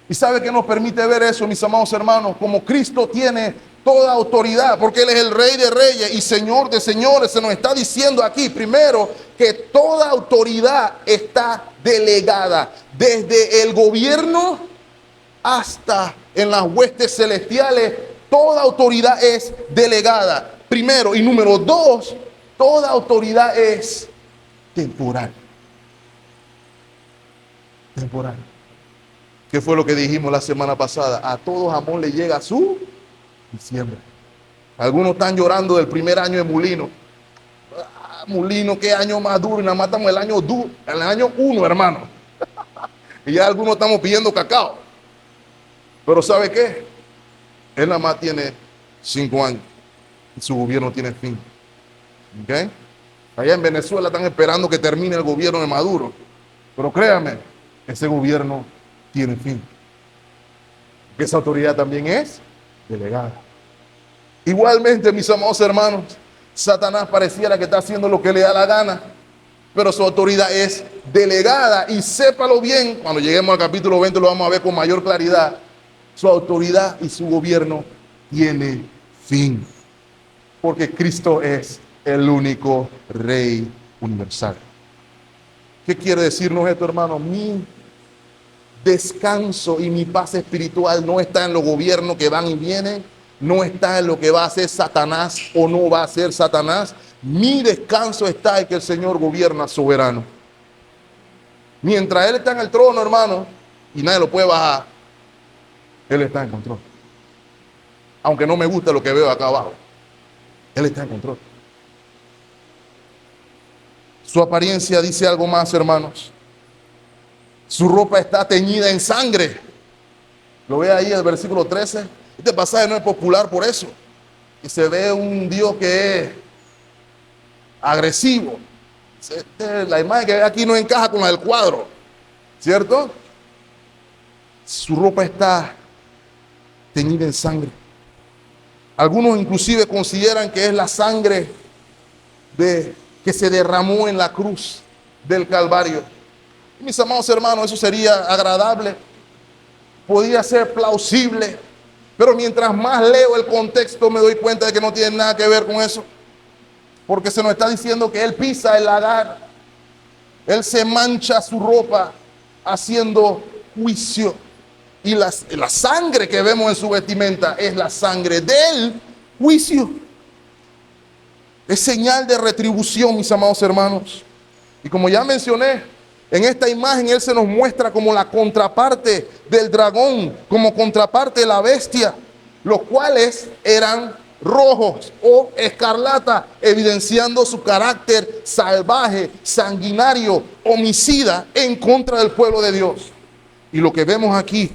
¿Y sabe qué nos permite ver eso, mis amados hermanos? Como Cristo tiene toda autoridad, porque Él es el Rey de Reyes y Señor de Señores. Se nos está diciendo aquí, primero, que toda autoridad está delegada, desde el gobierno hasta en las huestes celestiales. Toda autoridad es delegada, primero. Y número dos, toda autoridad es temporal. Temporal. ¿Qué fue lo que dijimos la semana pasada? A todos amor le llega su diciembre. Algunos están llorando del primer año de Mulino. Ah, Mulino, qué año más duro. Y nada más estamos el año 1, hermano. Y ya algunos estamos pidiendo cacao. Pero ¿sabe qué? Él nada más tiene 5 años. Y su gobierno tiene fin. ¿Ok? Allá en Venezuela están esperando que termine el gobierno de Maduro. Pero créanme, ese gobierno tiene fin. Que esa autoridad también es delegada. Igualmente, mis amados hermanos, Satanás pareciera que está haciendo lo que le da la gana, pero su autoridad es delegada. Y sépalo bien, cuando lleguemos al capítulo 20 lo vamos a ver con mayor claridad. Su autoridad y su gobierno tiene fin, porque Cristo es el único Rey universal. ¿Qué quiere decirnos esto, hermano? Mi descanso y mi paz espiritual no está en los gobiernos que van y vienen, no está en lo que va a hacer Satanás o no va a hacer Satanás. Mi descanso está en que el Señor gobierna soberano. Mientras Él está en el trono, hermano, y nadie lo puede bajar, Él está en control. Aunque no me guste lo que veo acá abajo, Él está en control. Su apariencia dice algo más, hermanos. Su ropa está teñida en sangre. Lo ve ahí el versículo 13. Este pasaje no es popular por eso. Y se ve un Dios que es agresivo. La imagen que ve aquí no encaja con la del cuadro, ¿cierto? Su ropa está teñida en sangre. Algunos inclusive consideran que es la sangre que se derramó en la cruz del Calvario. Mis amados hermanos, eso sería agradable, podría ser plausible, pero mientras más leo el contexto me doy cuenta de que no tiene nada que ver con eso, porque se nos está diciendo que Él pisa el lagar, Él se mancha su ropa haciendo juicio, y la sangre que vemos en su vestimenta es la sangre del juicio. Es señal de retribución, mis amados hermanos. Y como ya mencioné, en esta imagen Él se nos muestra como la contraparte del dragón, como contraparte de la bestia, los cuales eran rojos o escarlata, evidenciando su carácter salvaje, sanguinario, homicida en contra del pueblo de Dios. Y lo que vemos aquí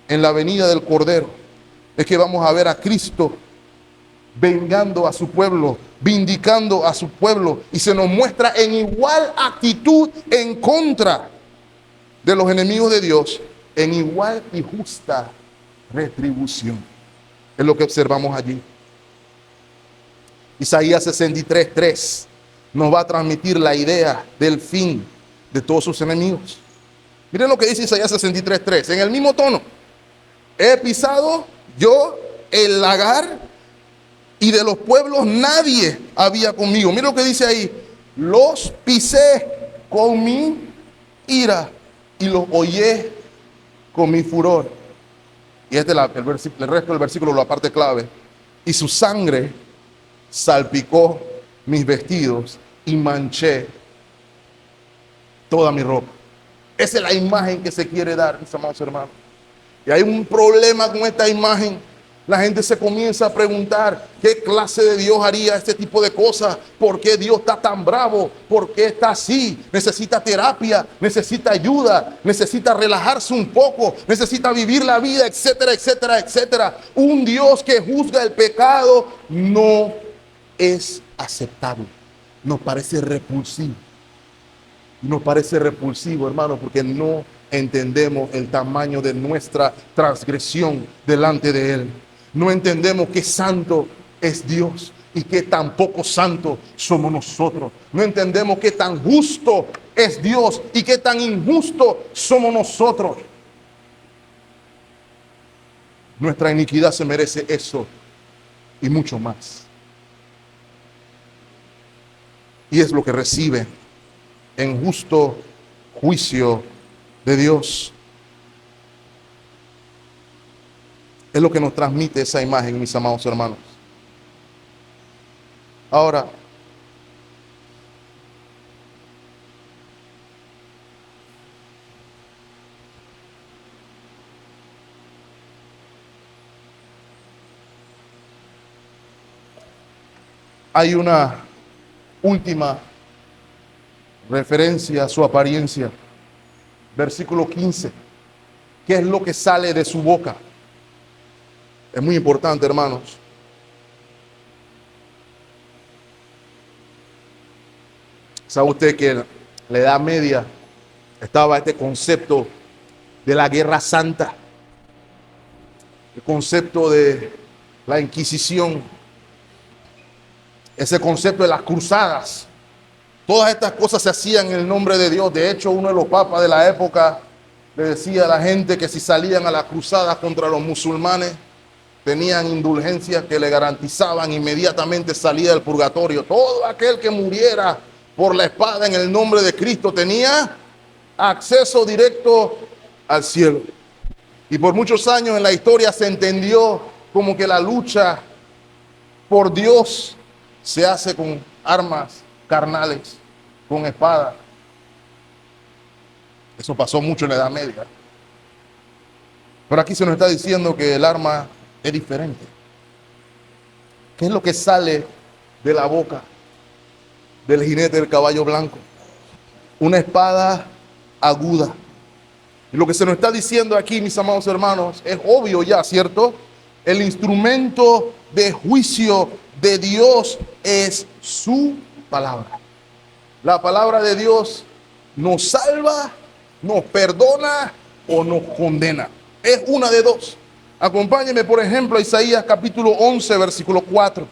en la venida del Cordero es que vamos a ver a Cristo vengando a su pueblo, vindicando a su pueblo, y se nos muestra en igual actitud en contra de los enemigos de Dios, en igual y justa retribución. Es lo que observamos allí. Isaías 63:3 nos va a transmitir la idea del fin de todos sus enemigos. Miren lo que dice Isaías 63:3, en el mismo tono. He pisado yo el lagar, y de los pueblos nadie había conmigo. Mira lo que dice ahí. Los pisé con mi ira y los hollé con mi furor. Y este es el resto del versículo, la parte clave. Y su sangre salpicó mis vestidos y manché toda mi ropa. Esa es la imagen que se quiere dar, mis amados hermanos. Y hay un problema con esta imagen. La gente se comienza a preguntar qué clase de Dios haría este tipo de cosas. ¿Por qué Dios está tan bravo? ¿Por qué está así? Necesita terapia, necesita ayuda, necesita relajarse un poco, necesita vivir la vida, etcétera, etcétera, etcétera. Un Dios que juzga el pecado no es aceptable. Nos parece repulsivo. Nos parece repulsivo, hermano, porque no entendemos el tamaño de nuestra transgresión delante de Él. No entendemos que santo es Dios y que tan poco santo somos nosotros. No entendemos que tan justo es Dios y que tan injusto somos nosotros. Nuestra iniquidad se merece eso, y mucho más. Y es lo que recibe en justo juicio de Dios. Es lo que nos transmite esa imagen, mis amados hermanos. Ahora, hay una última referencia a su apariencia. Versículo 15. ¿Qué es lo que sale de su boca? Es muy importante, hermanos. ¿Sabe usted que en la Edad Media estaba este concepto de la guerra santa? El concepto de la Inquisición. Ese concepto de las cruzadas. Todas estas cosas se hacían en el nombre de Dios. De hecho, uno de los papas de la época le decía a la gente que si salían a la cruzada contra los musulmanes, tenían indulgencias que le garantizaban inmediatamente salida del purgatorio. Todo aquel que muriera por la espada en el nombre de Cristo tenía acceso directo al cielo. Y por muchos años en la historia se entendió como que la lucha por Dios se hace con armas carnales, con espada. Eso pasó mucho en la Edad Media. Pero aquí se nos está diciendo que el arma es diferente. ¿Qué es lo que sale de la boca del jinete del caballo blanco? Una espada aguda. Y lo que se nos está diciendo aquí, mis amados hermanos, es obvio ya, ¿cierto? El instrumento de juicio de Dios es su palabra. La palabra de Dios nos salva, nos perdona o nos condena. Es una de dos. Acompáñenme, por ejemplo, a Isaías capítulo 11, versículo 4.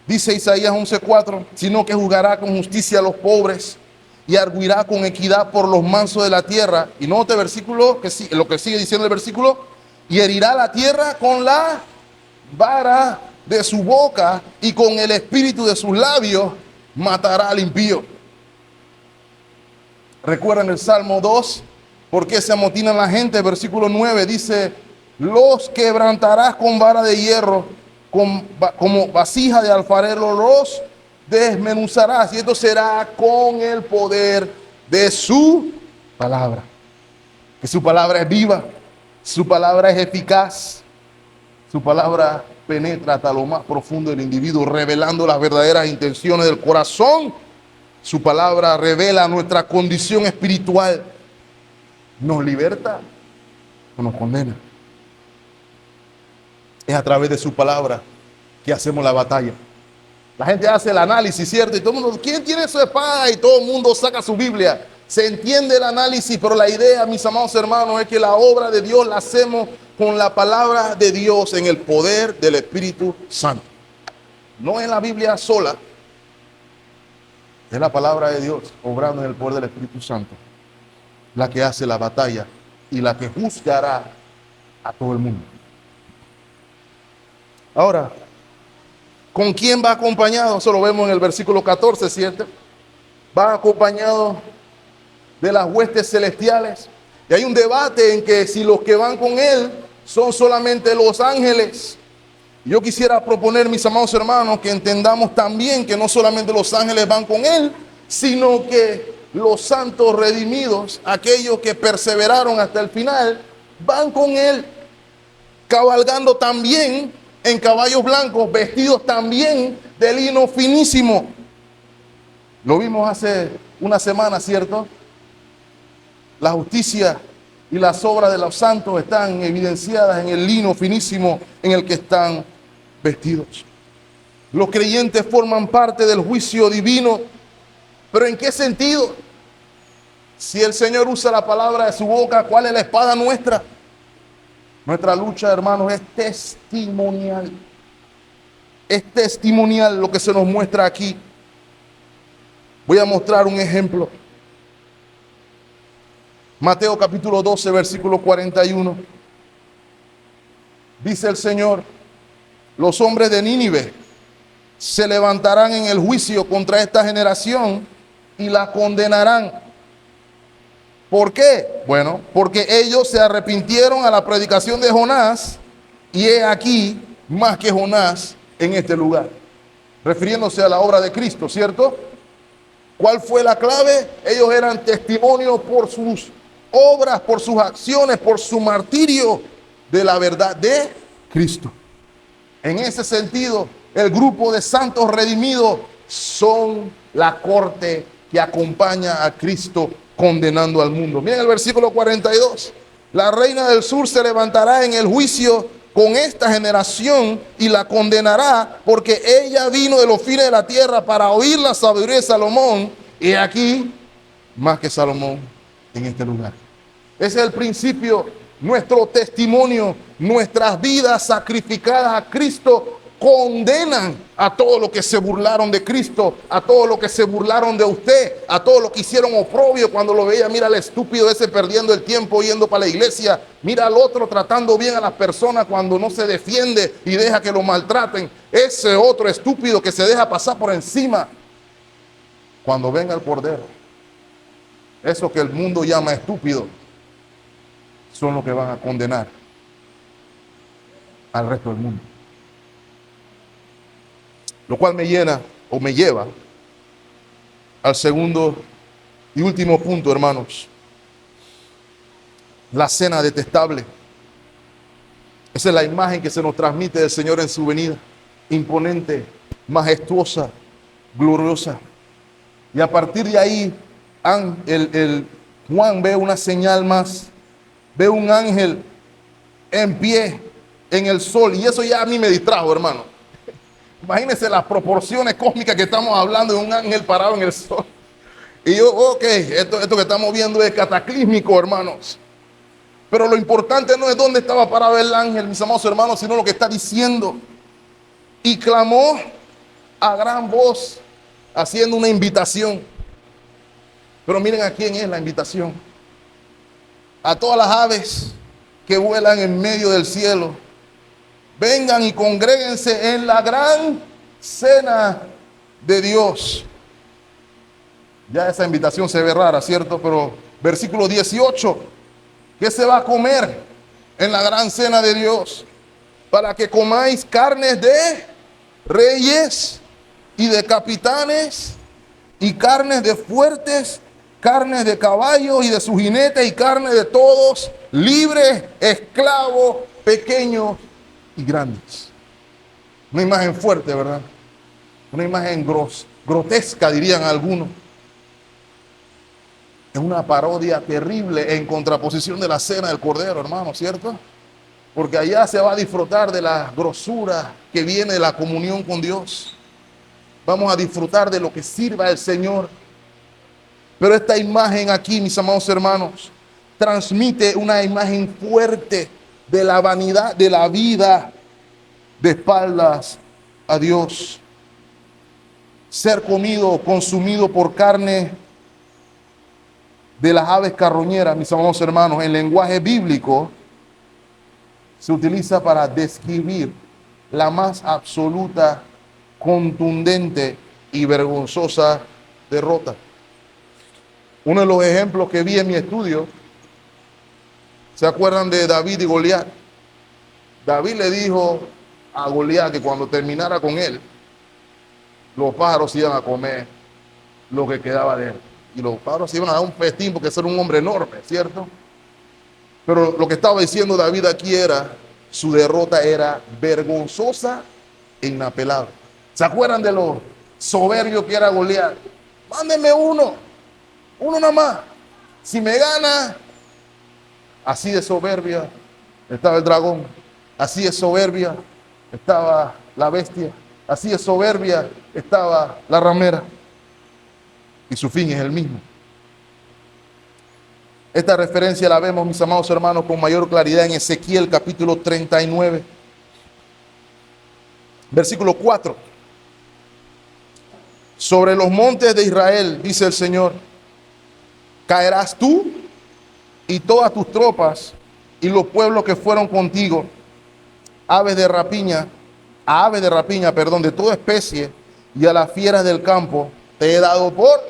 Dice Isaías 11:4, sino que juzgará con justicia a los pobres y arguirá con equidad por los mansos de la tierra. Y note el versículo, lo que sigue diciendo el versículo, y herirá la tierra con la vara de su boca y con el espíritu de sus labios matará al impío. ¿Recuerdan el Salmo 2? ¿Por qué se amotinan la gente? Versículo 9 dice, los quebrantarás con vara de hierro, como vasija de alfarero los desmenuzarás. Y esto será con el poder de su palabra. Que su palabra es viva, su palabra es eficaz, su palabra penetra hasta lo más profundo del individuo, revelando las verdaderas intenciones del corazón. Su palabra revela nuestra condición espiritual. ¿Nos liberta o nos condena? Es a través de su palabra que hacemos la batalla. La gente hace el análisis, ¿cierto? Y todo el mundo, ¿quién tiene su espada? Y todo el mundo saca su Biblia. Se entiende el análisis, pero la idea, mis amados hermanos, es que la obra de Dios la hacemos con la palabra de Dios en el poder del Espíritu Santo. No en la Biblia sola, es la palabra de Dios obrando en el poder del Espíritu Santo, la que hace la batalla y la que juzgará a todo el mundo. Ahora, ¿con quién va acompañado? Eso lo vemos en el versículo 14, ¿cierto? Va acompañado de las huestes celestiales. Y hay un debate en que si los que van con él son solamente los ángeles. Yo quisiera proponer, mis amados hermanos, que entendamos también que no solamente los ángeles van con él, sino que los santos redimidos, aquellos que perseveraron hasta el final, van con él, cabalgando también en caballos blancos, vestidos también de lino finísimo. Lo vimos hace una semana, ¿cierto? La justicia y las obras de los santos están evidenciadas en el lino finísimo en el que están vestidos. Los creyentes forman parte del juicio divino, pero ¿en qué sentido? Si el Señor usa la palabra de su boca, ¿cuál es la espada nuestra? Nuestra lucha, hermanos, es testimonial. Es testimonial lo que se nos muestra aquí. Voy a mostrar un ejemplo. Mateo capítulo 12, versículo 41. dice el Señor, los hombres de Nínive se levantarán en el juicio contra esta generación y la condenarán. ¿Por qué? Bueno, porque ellos se arrepintieron a la predicación de Jonás, y he aquí más que Jonás en este lugar. Refiriéndose a la obra de Cristo, ¿cierto? ¿Cuál fue la clave? Ellos eran testimonio por sus obras, por sus acciones, por su martirio de la verdad de Cristo. En ese sentido, el grupo de santos redimidos son la corte que acompaña a Cristo condenando al mundo. Miren el versículo 42. La reina del sur se levantará en el juicio con esta generación y la condenará, porque ella vino de los fines de la tierra para oír la sabiduría de Salomón, y aquí más que Salomón en este lugar. Ese es el principio, nuestro testimonio, nuestras vidas sacrificadas a Cristo condenan a todos los que se burlaron de Cristo, a todos los que se burlaron de usted, a todos los que hicieron oprobio cuando lo veía. Mira al estúpido ese perdiendo el tiempo yendo para la iglesia, mira al otro tratando bien a las personas cuando no se defiende y deja que lo maltraten, ese otro estúpido que se deja pasar por encima. Cuando venga el Cordero, eso que el mundo llama estúpido son los que van a condenar al resto del mundo. Lo cual me llena o me lleva al segundo y último punto, hermanos. La cena detestable. Esa es la imagen que se nos transmite del Señor en su venida. Imponente, majestuosa, gloriosa. Y a partir de ahí, Juan ve una señal más. Ve un ángel en pie en el sol. Y eso ya a mí me distrajo, hermano. Imagínense las proporciones cósmicas que estamos hablando de un ángel parado en el sol. Y yo, ok, esto que estamos viendo es cataclísmico, hermanos. Pero lo importante no es dónde estaba parado el ángel, mis amados hermanos, sino lo que está diciendo. Y clamó a gran voz, haciendo una invitación. Pero miren a quién es la invitación. A todas las aves que vuelan en medio del cielo. Vengan y congréguense en la gran cena de Dios. Ya esa invitación se ve rara, ¿cierto? Pero versículo 18. ¿Qué se va a comer en la gran cena de Dios? Para que comáis carnes de reyes y de capitanes, y carnes de fuertes, carnes de caballos y de sus jinetes, y carnes de todos, libres, esclavos, pequeños y grandes. Una imagen fuerte, ¿verdad? Una imagen grotesca, dirían algunos. Es una parodia terrible en contraposición de la cena del Cordero, hermano, ¿cierto? Porque allá se va a disfrutar de la grosura que viene de la comunión con Dios. Vamos a disfrutar de lo que sirva el Señor. Pero esta imagen aquí, mis amados hermanos, transmite una imagen fuerte de la vanidad de la vida de espaldas a Dios. Ser comido, consumido por carne de las aves carroñeras, mis amados hermanos, en lenguaje bíblico se utiliza para describir la más absoluta, contundente y vergonzosa derrota. Uno de los ejemplos que vi en mi estudio, ¿se acuerdan de David y Goliat? David le dijo a Goliat que cuando terminara con él, los pájaros iban a comer lo que quedaba de él. Y los pájaros iban a dar un festín porque ese era un hombre enorme, ¿cierto? Pero lo que estaba diciendo David aquí era, su derrota era vergonzosa e inapelable. ¿Se acuerdan de lo soberbio que era Goliat? Mándenme uno nada más. Si me gana, así de soberbia estaba el dragón, así de soberbia estaba la bestia, así de soberbia estaba la ramera. Y su fin es el mismo. Esta referencia la vemos, mis amados hermanos, con mayor claridad en Ezequiel capítulo 39, versículo 4. Sobre los montes de Israel, dice el Señor, caerás tú y todas tus tropas y los pueblos que fueron contigo, aves de rapiña, perdón, de toda especie, y a las fieras del campo te he dado por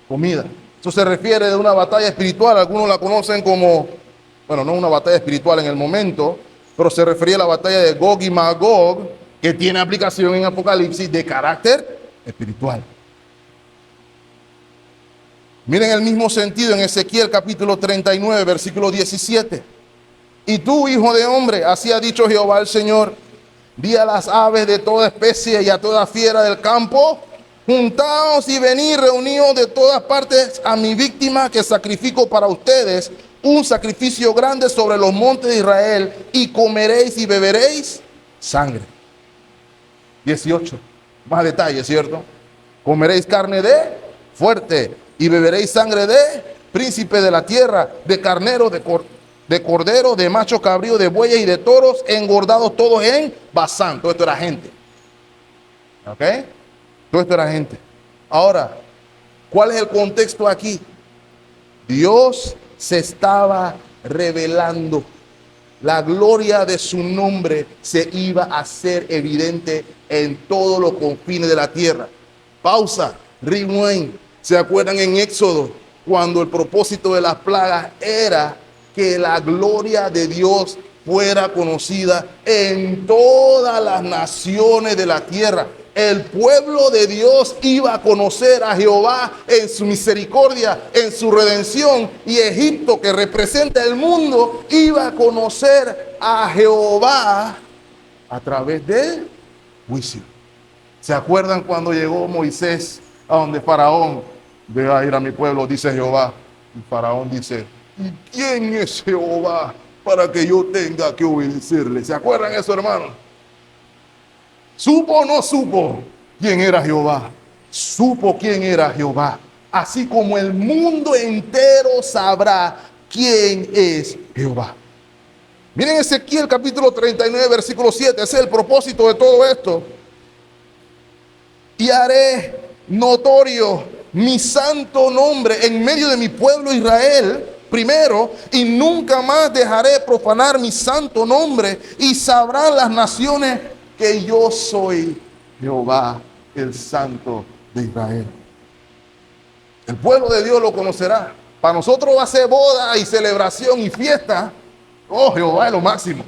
comida. Eso se refiere de una batalla espiritual. Algunos la conocen como, bueno, no una batalla espiritual en el momento, pero se refería a la batalla de Gog y Magog, que tiene aplicación en Apocalipsis de carácter espiritual. Miren el mismo sentido en Ezequiel capítulo 39, versículo 17. Y tú, hijo de hombre, así ha dicho Jehová el Señor, di a las aves de toda especie y a toda fiera del campo, juntaos y venid reunidos de todas partes a mi víctima que sacrifico para ustedes, un sacrificio grande sobre los montes de Israel, y comeréis y beberéis sangre. 18, más detalles, ¿cierto? Comeréis carne de fuerte y beberéis sangre de príncipe de la tierra, de carnero, de cordero, de macho cabrío, de bueyes y de toros, engordados todos en Basán. Todo esto era gente. ¿Ok? Todo esto era gente. Ahora, ¿cuál es el contexto aquí? Dios se estaba revelando. La gloria de su nombre se iba a hacer evidente en todos los confines de la tierra. Pausa, rewind. ¿Se acuerdan en Éxodo cuando el propósito de las plagas era que la gloria de Dios fuera conocida en todas las naciones de la tierra? El pueblo de Dios iba a conocer a Jehová en su misericordia, en su redención, y Egipto, que representa el mundo, iba a conocer a Jehová a través del juicio. ¿Se acuerdan cuando llegó Moisés a donde Faraón? Ve a ir a mi pueblo, dice Jehová. Y Faraón dice, ¿y quién es Jehová para que yo tenga que obedecerle? ¿Se acuerdan eso, hermano? ¿Supo o no supo quién era Jehová? Supo quién era Jehová. Así como el mundo entero sabrá quién es Jehová. Miren Ezequiel capítulo 39, versículo 7. Ese es el propósito de todo esto. Y haré notorio mi santo nombre en medio de mi pueblo Israel, primero, y nunca más dejaré profanar mi santo nombre, y sabrán las naciones que yo soy Jehová, el Santo de Israel. El pueblo de Dios lo conocerá. Para nosotros va a ser boda y celebración y fiesta. Oh, Jehová es lo máximo.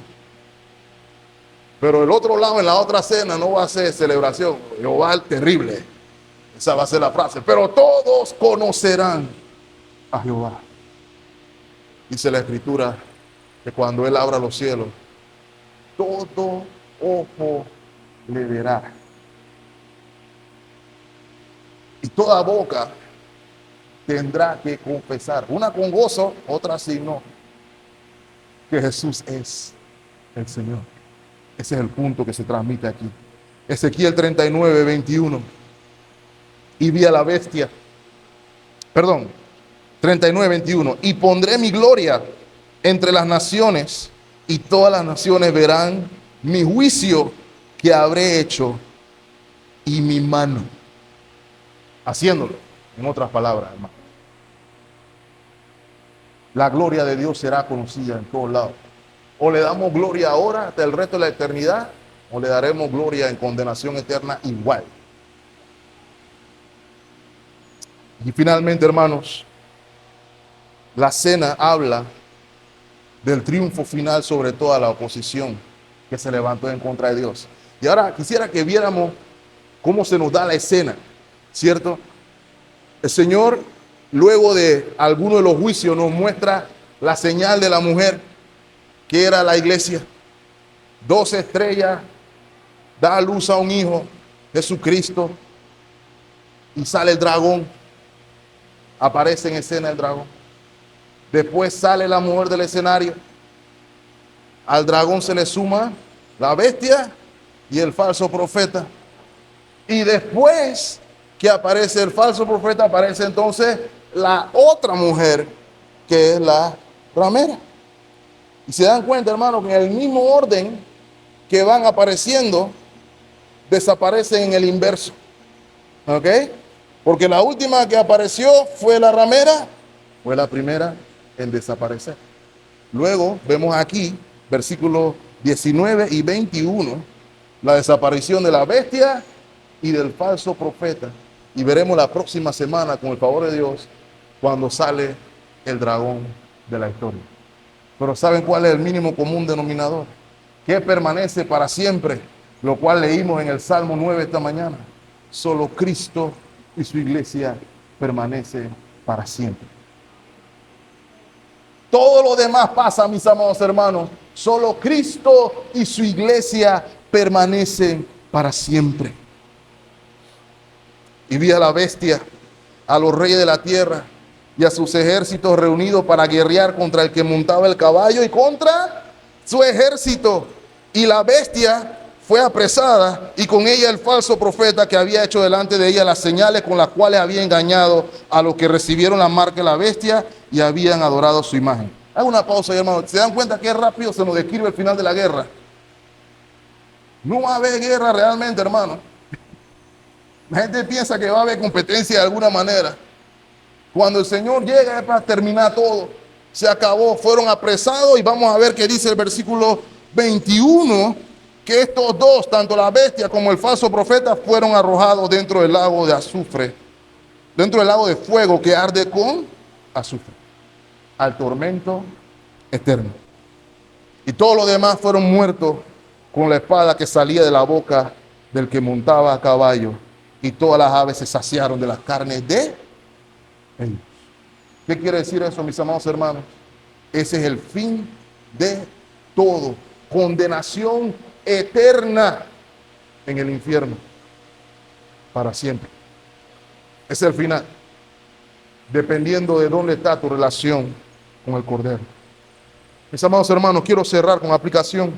Pero el otro lado, en la otra cena, no va a ser celebración. Jehová es terrible. Esa va a ser la frase. Pero todos conocerán a Jehová. Dice la Escritura que cuando Él abra los cielos, todo ojo le verá. Y toda boca tendrá que confesar, una con gozo, otra sin no, que Jesús es el Señor. Ese es el punto que se transmite aquí. Ezequiel 39, 21. Y vi a la bestia, 39, 21. Y pondré mi gloria entre las naciones, y todas las naciones verán mi juicio que habré hecho y mi mano haciéndolo. En otras palabras, hermano, la gloria de Dios será conocida en todos lados. O le damos gloria ahora hasta el resto de la eternidad, o le daremos gloria en condenación eterna igual. Y finalmente, hermanos, la cena habla del triunfo final sobre toda la oposición que se levantó en contra de Dios. Y ahora quisiera que viéramos cómo se nos da la escena, ¿cierto? El Señor, luego de alguno de los juicios, nos muestra la señal de la mujer, que era la iglesia. 12 estrellas, da a luz a un hijo, Jesucristo, y sale el dragón. Aparece en escena el dragón. Después sale la mujer del escenario. Al dragón se le suma la bestia y el falso profeta. Y después que aparece el falso profeta, aparece entonces la otra mujer, que es la ramera. Y se dan cuenta, hermano, que en el mismo orden que van apareciendo, desaparecen en el inverso. ¿Ok? Porque la última que apareció fue la ramera, fue la primera en desaparecer. Luego vemos aquí, versículo 19 y 21, la desaparición de la bestia y del falso profeta. Y veremos la próxima semana, con el favor de Dios, cuando sale el dragón de la historia. Pero ¿saben cuál es el mínimo común denominador? Que permanece para siempre, lo cual leímos en el Salmo 9 esta mañana. Solo Cristo y su iglesia permanece para siempre. Todo lo demás pasa, mis amados hermanos. Solo Cristo y su iglesia permanecen para siempre. Y vi a la bestia, a los reyes de la tierra y a sus ejércitos reunidos para guerrear contra el que montaba el caballo y contra su ejército. Y la bestia fue apresada, y con ella el falso profeta que había hecho delante de ella las señales con las cuales había engañado a los que recibieron la marca de la bestia y habían adorado su imagen. Hago una pausa ahí, hermano. ¿Se dan cuenta qué rápido se nos describe el final de la guerra? No va a haber guerra realmente, hermano. La gente piensa que va a haber competencia de alguna manera. Cuando el Señor llega es para terminar todo. Se acabó, fueron apresados, y vamos a ver qué dice el versículo 21, que estos dos, tanto la bestia como el falso profeta, fueron arrojados dentro del lago de azufre, dentro del lago de fuego que arde con azufre, al tormento eterno. Y todos los demás fueron muertos con la espada que salía de la boca del que montaba a caballo, y todas las aves se saciaron de las carnes de ellos. ¿Qué quiere decir eso, mis amados hermanos? Ese es el fin de todo. Condenación eterna en el infierno para siempre. Ese es el final, dependiendo de dónde está tu relación con el Cordero. Mis amados hermanos, quiero cerrar con aplicación.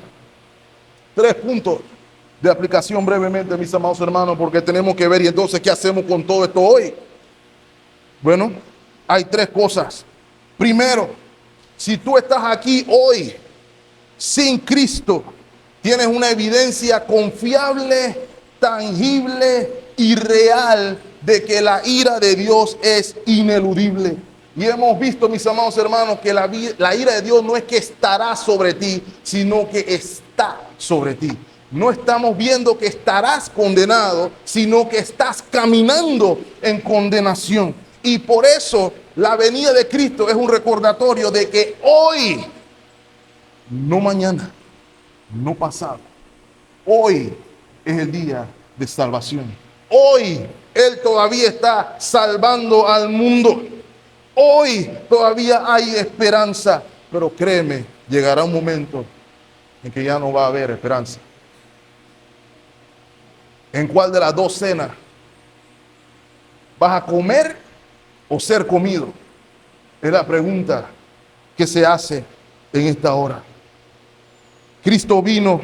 3 puntos de aplicación brevemente, mis amados hermanos, porque tenemos que ver, y entonces, ¿qué hacemos con todo esto hoy? Bueno, hay 3 cosas. Primero, si tú estás aquí hoy sin Cristo, tienes una evidencia confiable, tangible y real de que la ira de Dios es ineludible. Y hemos visto, mis amados hermanos, que la ira de Dios no es que estará sobre ti, sino que está sobre ti. No estamos viendo que estarás condenado, sino que estás caminando en condenación. Y por eso la venida de Cristo es un recordatorio de que hoy, no mañana, no pasado, hoy es el día de salvación. Hoy Él todavía está salvando al mundo. Hoy todavía hay esperanza. Pero créeme, llegará un momento en que ya no va a haber esperanza. ¿En cuál de las 2 cenas vas a comer o ser comido? Es la pregunta que se hace en esta hora. Cristo vino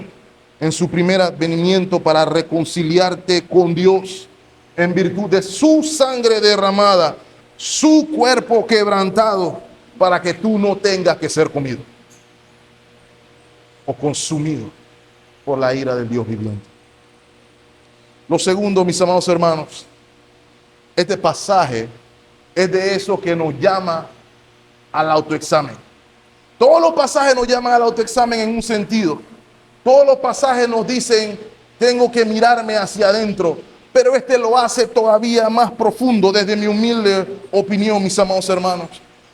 en su primer advenimiento para reconciliarte con Dios en virtud de su sangre derramada, su cuerpo quebrantado, para que tú no tengas que ser comido o consumido por la ira del Dios viviente. Lo segundo, mis amados hermanos, este pasaje es de eso que nos llama al autoexamen. Todos los pasajes nos llaman al autoexamen en un sentido. Todos los pasajes nos dicen, tengo que mirarme hacia adentro. Pero este lo hace todavía más profundo desde mi humilde opinión, mis amados hermanos.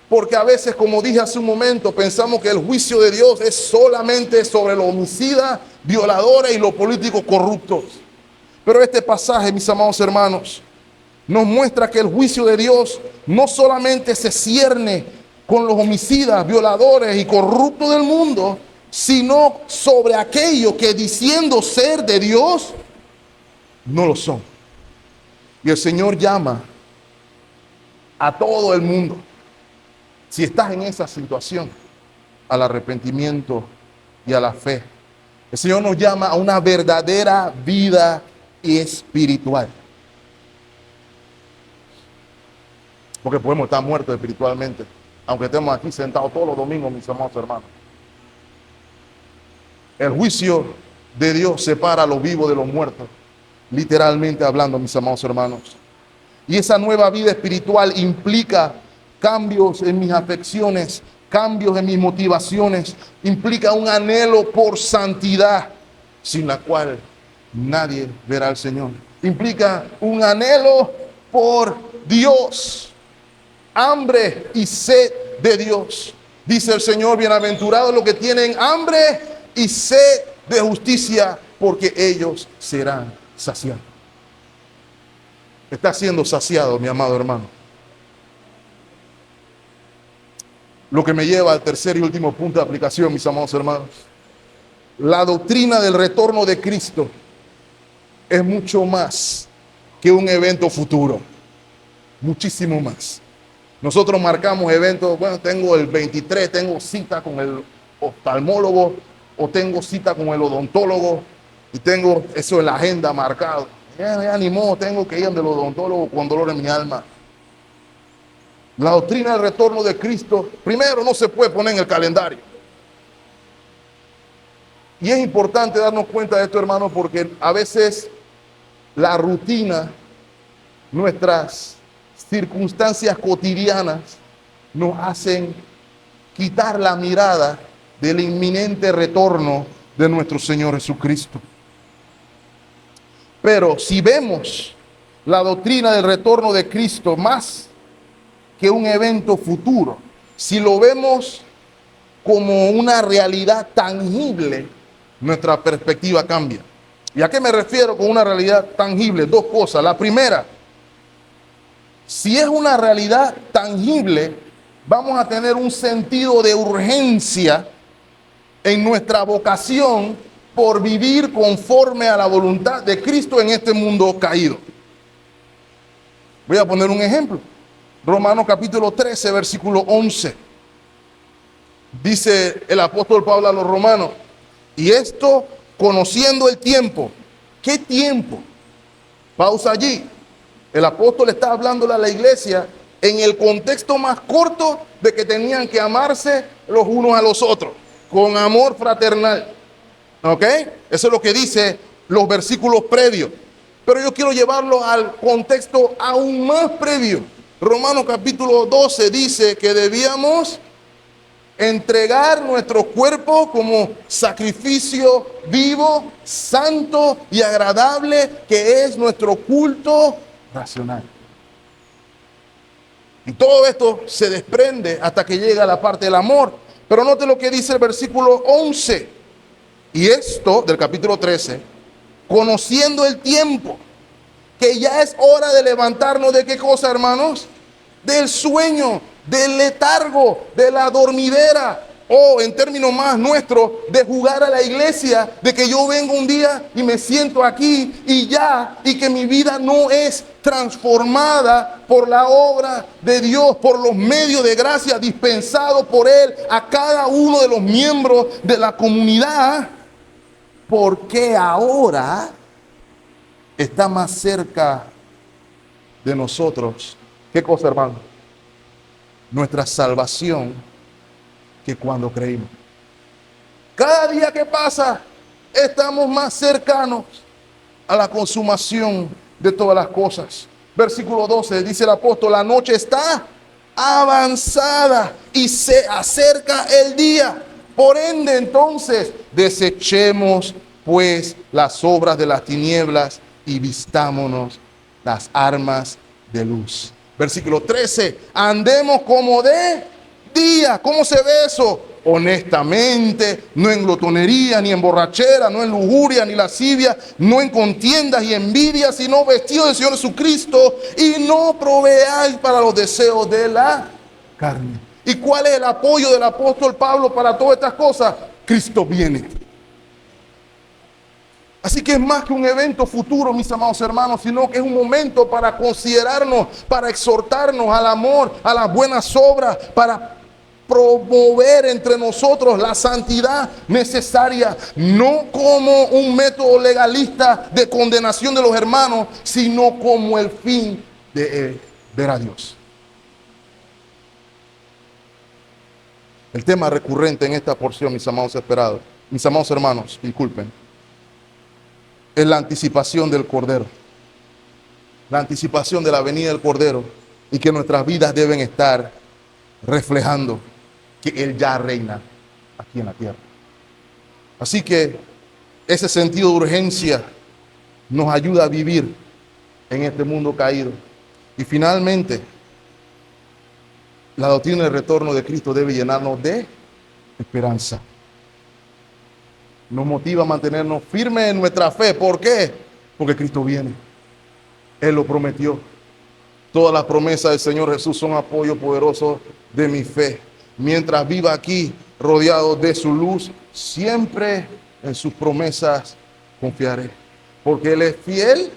Porque a veces, como dije hace un momento, pensamos que el juicio de Dios es solamente sobre los homicidas, violadores y los políticos corruptos. Pero este pasaje, mis amados hermanos, nos muestra que el juicio de Dios no solamente se cierne con los homicidas, violadores y corruptos del mundo, sino sobre aquellos que, diciendo ser de Dios, no lo son. Y el Señor llama a todo el mundo, si estás en esa situación, al arrepentimiento y a la fe. El Señor nos llama a una verdadera vida espiritual. Porque podemos estar muertos espiritualmente, aunque estemos aquí sentados todos los domingos, mis amados hermanos. El juicio de Dios separa a los vivos de los muertos, literalmente hablando, mis amados hermanos. Y esa nueva vida espiritual implica cambios en mis afecciones, cambios en mis motivaciones, implica un anhelo por santidad, sin la cual nadie verá al Señor. Implica un anhelo por Dios, hambre y sed de Dios. Dice el Señor, bienaventurados los que tienen hambre y sed de justicia, porque ellos serán saciados. Está siendo saciado, mi amado hermano. Lo que me lleva al tercer y último punto de aplicación, mis amados hermanos. La doctrina del retorno de Cristo es mucho más que un evento futuro. Muchísimo más. Nosotros marcamos eventos, bueno, tengo el 23, tengo cita con el oftalmólogo o tengo cita con el odontólogo y tengo eso en la agenda marcado. Ya ni modo, tengo que ir al odontólogo con dolor en mi alma. La doctrina del retorno de Cristo, primero, no se puede poner en el calendario. Y es importante darnos cuenta de esto, hermano, porque a veces la rutina, nuestras circunstancias cotidianas nos hacen quitar la mirada del inminente retorno de nuestro Señor Jesucristo. Pero si vemos la doctrina del retorno de Cristo más que un evento futuro, si lo vemos como una realidad tangible, nuestra perspectiva cambia. ¿Y a qué me refiero con una realidad tangible? Dos cosas. La primera, si es una realidad tangible, vamos a tener un sentido de urgencia en nuestra vocación por vivir conforme a la voluntad de Cristo en este mundo caído. Voy a poner un ejemplo. Romanos capítulo 13, versículo 11. Dice el apóstol Pablo a los romanos, y esto conociendo el tiempo. ¿Qué tiempo? Pausa allí. El apóstol está hablándole a la iglesia en el contexto más corto de que tenían que amarse los unos a los otros, con amor fraternal. ¿Ok? Eso es lo que dice los versículos previos. Pero yo quiero llevarlo al contexto aún más previo. Romanos capítulo 12 dice que debíamos entregar nuestro cuerpo como sacrificio vivo, santo y agradable, que es nuestro culto racional. Y todo esto se desprende hasta que llega la parte del amor. Pero note lo que dice el versículo 11. Y esto, del capítulo 13, conociendo el tiempo, que ya es hora de levantarnos de qué cosa, hermanos, del sueño, del letargo, de la dormidera, o en términos más nuestros, de jugar a la iglesia, de que yo vengo un día y me siento aquí y ya, y que mi vida no es transformada por la obra de Dios, por los medios de gracia dispensados por Él a cada uno de los miembros de la comunidad, porque ahora está más cerca de nosotros. ¿Qué cosa, hermano? Nuestra salvación que cuando creímos. Cada día que pasa, estamos más cercanos a la consumación de todas las cosas. Versículo 12, dice el apóstol, la noche está avanzada y se acerca el día. Por ende, entonces, desechemos pues las obras de las tinieblas y vistámonos las armas de luz. Versículo 13, andemos como de día. ¿Cómo se ve eso? Honestamente, no en glotonería, ni en borrachera, no en lujuria, ni lascivia, no en contiendas y envidias, sino vestidos del Señor Jesucristo, y no proveáis para los deseos de la carne. ¿Y cuál es el apoyo del apóstol Pablo para todas estas cosas? Cristo viene. Así que es más que un evento futuro, mis amados hermanos, sino que es un momento para considerarnos, para exhortarnos al amor, a las buenas obras, para promover entre nosotros la santidad necesaria, no como un método legalista de condenación de los hermanos, sino como el fin de ver a Dios. El tema recurrente en esta porción, mis amados esperados, mis amados hermanos, disculpen, es la anticipación del Cordero, la anticipación de la venida del Cordero, y que nuestras vidas deben estar reflejando que Él ya reina aquí en la tierra. Así que ese sentido de urgencia nos ayuda a vivir en este mundo caído. Y finalmente, la doctrina del retorno de Cristo debe llenarnos de esperanza. Nos motiva a mantenernos firmes en nuestra fe. ¿Por qué? Porque Cristo viene. Él lo prometió. Todas las promesas del Señor Jesús son apoyo poderoso de mi fe. Mientras viva aquí, rodeado de su luz, siempre en sus promesas confiaré. Porque Él es fiel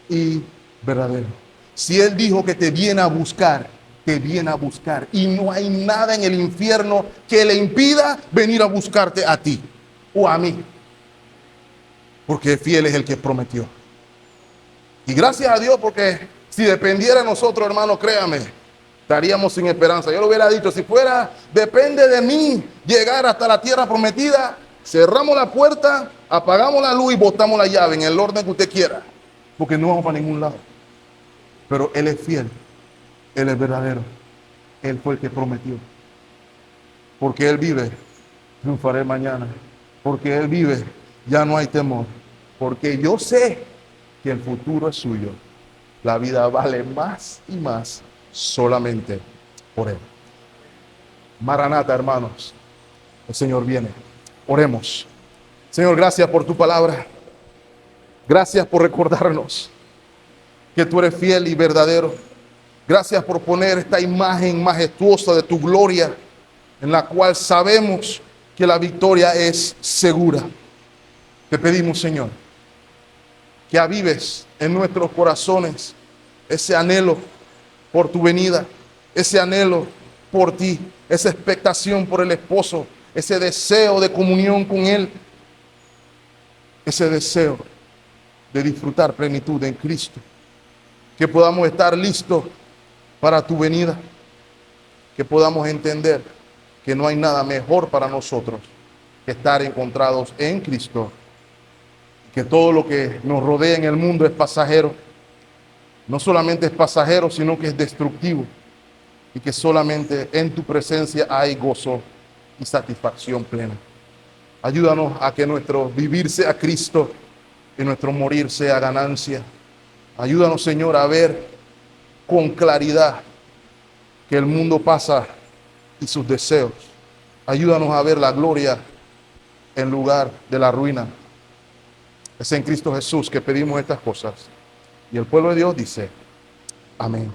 y verdadero. Si Él dijo que te viene a buscar, te viene a buscar. Y no hay nada en el infierno que le impida venir a buscarte a ti o a mí. Porque fiel es el que prometió. Y gracias a Dios, porque si dependiera de nosotros, hermano, créame, estaríamos sin esperanza. Yo lo hubiera dicho, si fuera, depende de mí llegar hasta la tierra prometida, cerramos la puerta, apagamos la luz y botamos la llave en el orden que usted quiera. Porque no vamos para ningún lado. Pero Él es fiel, Él es verdadero. Él fue el que prometió. Porque Él vive, triunfaré mañana. Porque Él vive, ya no hay temor. Porque yo sé que el futuro es suyo. La vida vale más y más solamente por Él. Maranata, hermanos. El Señor viene. Oremos. Señor, gracias por tu palabra. Gracias por recordarnos que tú eres fiel y verdadero. Gracias por poner esta imagen majestuosa de tu gloria, en la cual sabemos que la victoria es segura. Te pedimos, Señor, que avives en nuestros corazones ese anhelo por tu venida, ese anhelo por ti, esa expectación por el esposo, ese deseo de comunión con Él, ese deseo de disfrutar plenitud en Cristo. Que podamos estar listos para tu venida, que podamos entender que no hay nada mejor para nosotros que estar encontrados en Cristo, que todo lo que nos rodea en el mundo es pasajero. No solamente es pasajero, sino que es destructivo, y que solamente en tu presencia hay gozo y satisfacción plena. Ayúdanos a que nuestro vivir sea Cristo y nuestro morir sea ganancia. Ayúdanos, Señor, a ver con claridad que el mundo pasa y sus deseos. Ayúdanos a ver la gloria en lugar de la ruina. Es en Cristo Jesús que pedimos estas cosas. Y el pueblo de Dios dice, amén.